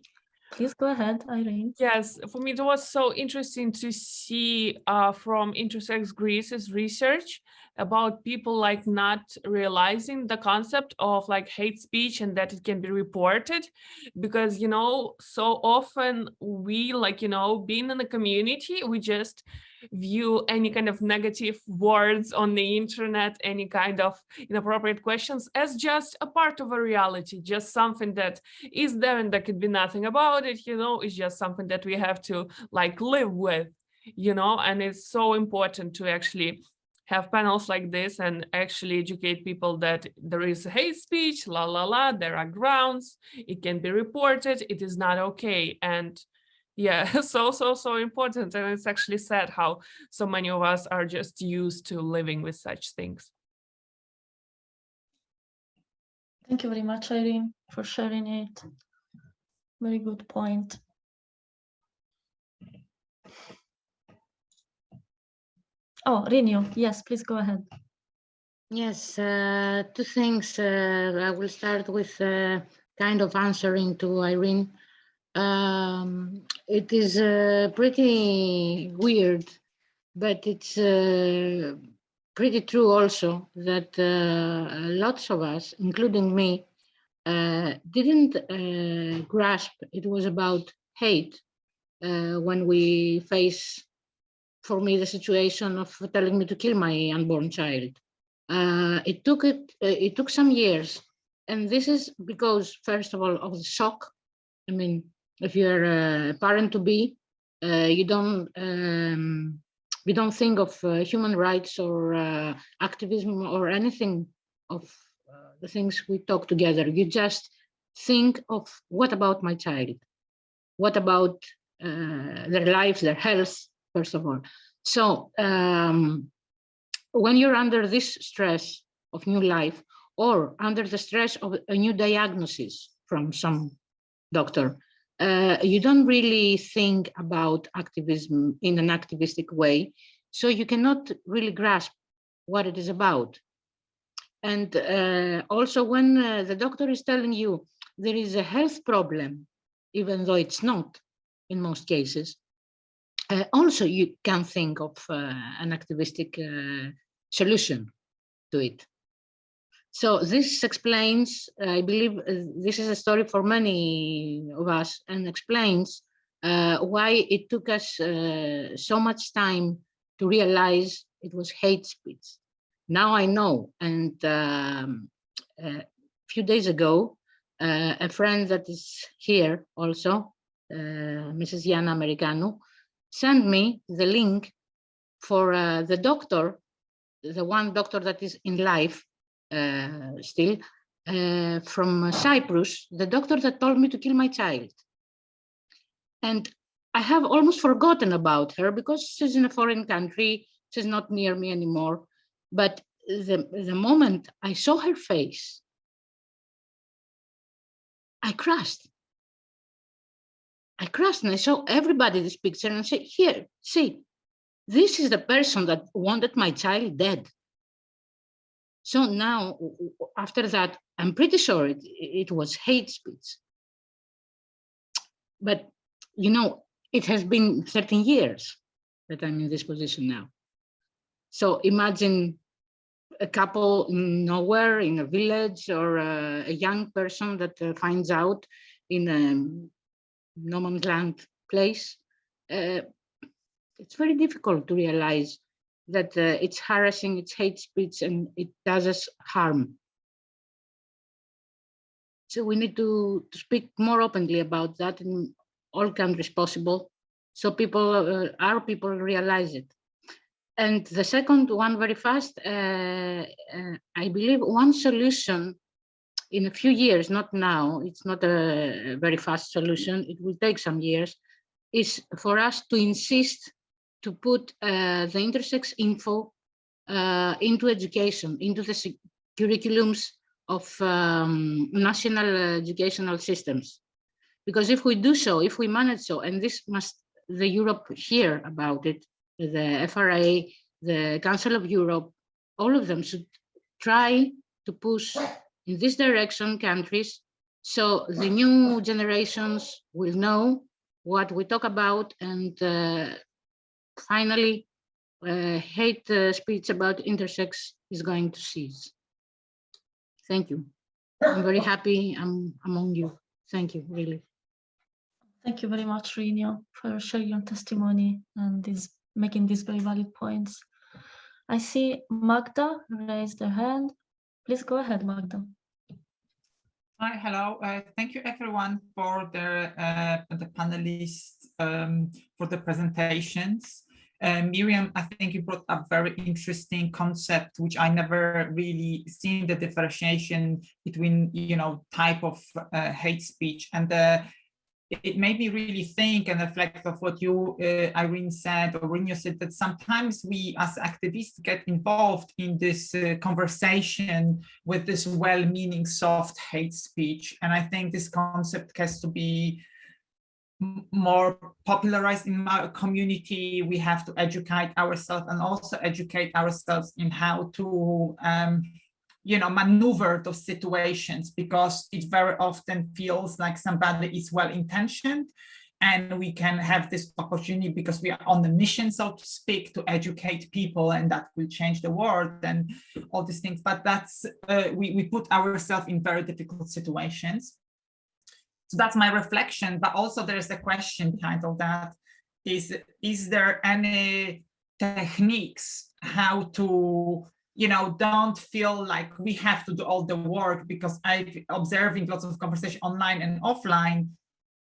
Please go ahead, Irene. Yes, for me, it was so interesting to see from Intersex Greece's research about people like not realizing the concept of like hate speech and that it can be reported, because, you know, so often we like, you know, being in a community, we just view any kind of negative words on the internet, any kind of inappropriate questions as just a part of a reality, just something that is there and there could be nothing about it, you know, it's just something that we have to like live with, you know, and it's so important to actually have panels like this and actually educate people that there is hate speech, there are grounds, it can be reported, it is not okay. And yeah, so important. And it's actually sad how so many of us are just used to living with such things. Thank you very much, Irene, for sharing it. Very good point. Oh, Rino, yes, please go ahead. Yes, two things. I will start with kind of answering to Irene. It is pretty weird, but it's pretty true also that lots of us, including me, didn't grasp it was about hate when we face, for me, the situation of telling me to kill my unborn child. It took some years, and this is because, first of all, of the shock. I mean, if you're a parent to be, you don't think of human rights or activism or anything of the things we talk together. You just think of, what about my child? What about their lives, their health, first of all. So when you're under this stress of new life, or under the stress of a new diagnosis from some doctor, you don't really think about activism in an activistic way, so you cannot really grasp what it is about. And also when the doctor is telling you there is a health problem, even though it's not in most cases, also you can think of an activistic solution to it. So this explains, I believe this is a story for many of us, and explains why it took us so much time to realize it was hate speech. Now I know, and a few days ago, a friend that is here also, Mrs. Yana Americano, sent me the link for the doctor, the one doctor that is in life still, from Cyprus, the doctor that told me to kill my child. And I have almost forgotten about her because she's in a foreign country, she's not near me anymore. But the moment I saw her face, I crashed. And I saw everybody this picture and said, here, see, this is the person that wanted my child dead. So now, after that, I'm pretty sure it was hate speech. But, you know, it has been 13 years that I'm in this position now. So imagine a couple nowhere in a village, or a young person that finds out in a no man's land place. It's very difficult to realize that it's harassing, it's hate speech, and it does us harm. So we need to speak more openly about that in all countries possible, so people, our people realize it. And the second one, very fast, I believe one solution in a few years, not now, it's not a very fast solution, it will take some years, is for us to insist to put the intersex info into education, into the curriculums of national educational systems. Because if we do so, if we manage so, and this must the Europe hear about it, the FRA, the Council of Europe, all of them should try to push in this direction countries So the new generations will know what we talk about, and finally, hate speech about intersex is going to cease. Thank you. I'm very happy I'm among you. Thank you, really. Thank you very much, Irene, for sharing your testimony and making these very valid points. I see Magda raised her hand. Please go ahead, Magda. Hi, hello. Thank you everyone for the panelists for the presentations. Miriam, I think you brought up very interesting concept, which I never really seen the differentiation between, type of hate speech, and it made me really think and reflect of what you, Irene said, or Rino said, that sometimes we as activists get involved in this conversation with this well-meaning soft hate speech. And I think this concept has to be more popularized in our community. We have to educate ourselves and also educate ourselves in how to maneuver those situations, because it very often feels like somebody is well-intentioned and we can have this opportunity because we are on the mission, so to speak, to educate people, and that will change the world and all these things. But that's we put ourselves in very difficult situations. So that's my reflection. But also there's a question kind of that is there any techniques how to don't feel like we have to do all the work, because I've observing lots of conversation online and offline,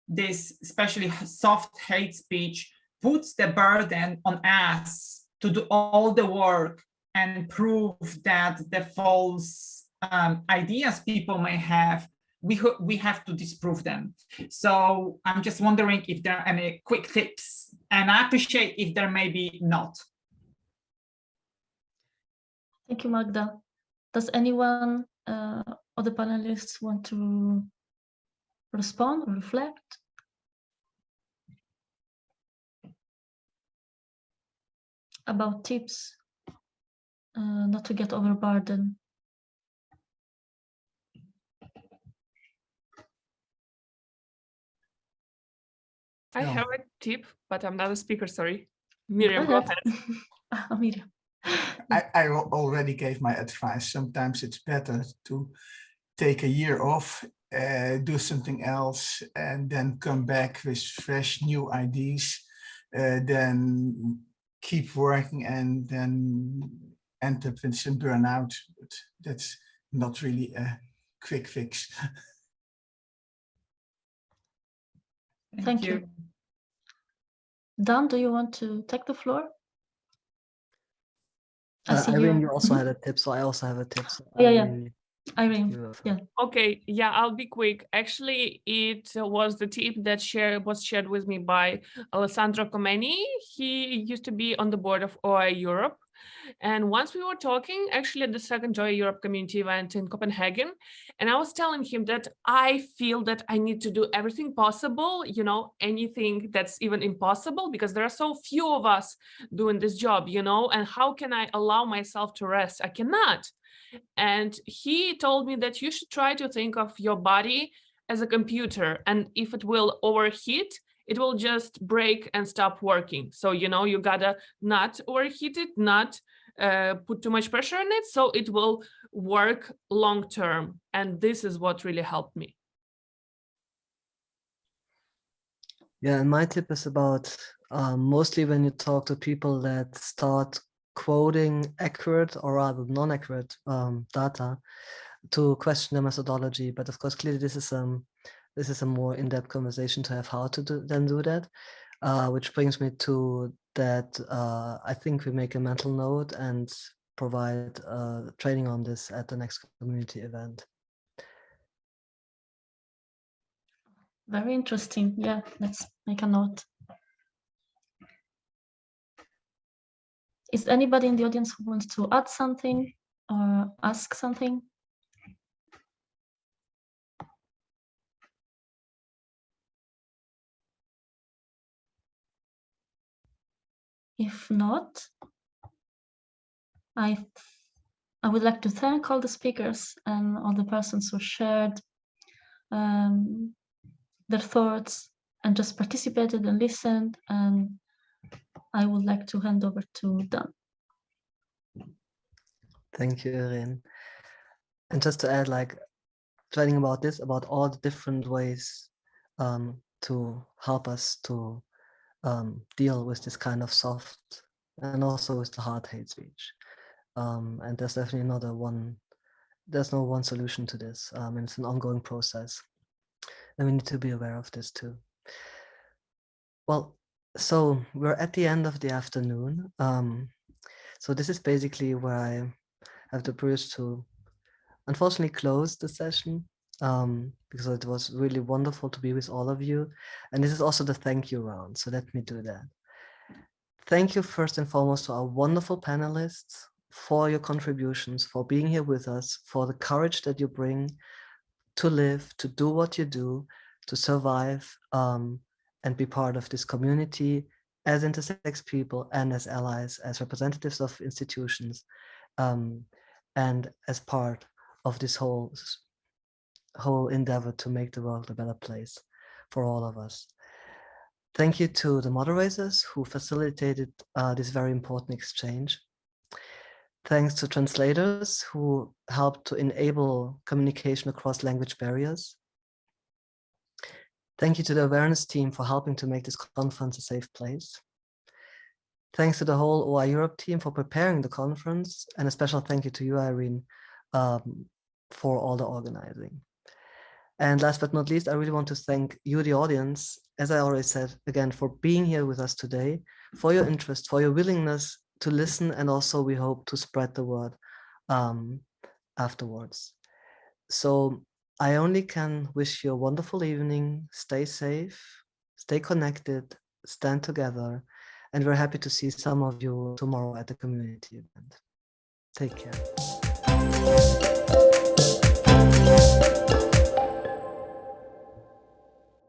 this especially soft hate speech puts the burden on us to do all the work and prove that the false ideas people may have, we have to disprove them. So I'm just wondering if there are any quick tips, and I appreciate if there may be not. Thank you, Magda. Does anyone of the panelists want to respond or reflect? About tips not to get overburdened. I have a tip, but I'm not a speaker, sorry. Miriam, go ahead. Miriam. I already gave my advice. Sometimes it's better to take a year off, do something else, and then come back with fresh new ideas, then keep working and then end up with some burnout. But that's not really a quick fix. Thank you. Dan, do you want to take the floor? Irene, you also had a tip, so I also have a tip. So Irene, yeah. Okay, yeah, I'll be quick. Actually, it was the tip that was shared with me by Alessandro Comeni. He used to be on the board of OI Europe. And once we were talking, actually at the second Joy Europe community event in Copenhagen, and I was telling him that I feel that I need to do everything possible, anything that's even impossible, because there are so few of us doing this job, and how can I allow myself to rest? I cannot. And he told me that you should try to think of your body as a computer, and if it will overheat, it will just break and stop working. So, you gotta not overheat it, not put too much pressure on it, so it will work long term. And this is what really helped me. Yeah, and my tip is about mostly when you talk to people that start quoting accurate or rather non-accurate data, to question the methodology. But of course, clearly this is a more in-depth conversation to have how to do that, which brings me to that I think we make a mental note and provide training on this at the next community event. Very interesting. Yeah, let's make a note. Is anybody in the audience who wants to add something or ask something? If not, I would like to thank all the speakers and all the persons who shared their thoughts and just participated and listened. And I would like to hand over to Dan. Thank you, Irene. And just to add, like, writing about this, about all the different ways to help us to deal with this kind of soft and also with the hard hate speech. And there's definitely there's no one solution to this. And it's an ongoing process. And we need to be aware of this too. Well, so we're at the end of the afternoon. So this is basically where I have the privilege to unfortunately close the session because it was really wonderful to be with all of you. And this is also the thank you round. So let me do that. Thank you first and foremost to our wonderful panelists for your contributions, for being here with us, for the courage that you bring to live, to do what you do, to survive and be part of this community as intersex people and as allies, as representatives of institutions, and as part of this whole endeavor to make the world a better place for all of us. Thank you to the moderators who facilitated this very important exchange. Thanks to translators who helped to enable communication across language barriers. Thank you to the awareness team for helping to make this conference a safe place. Thanks to the whole OI Europe team for preparing the conference, and a special thank you to you, Irene, for all the organizing. And last but not least, I really want to thank you, the audience, as I already said, again, for being here with us today, for your interest, for your willingness to listen, and also we hope to spread the word afterwards. So I only can wish you a wonderful evening, stay safe, stay connected, stand together, and we're happy to see some of you tomorrow at the community event. Take care.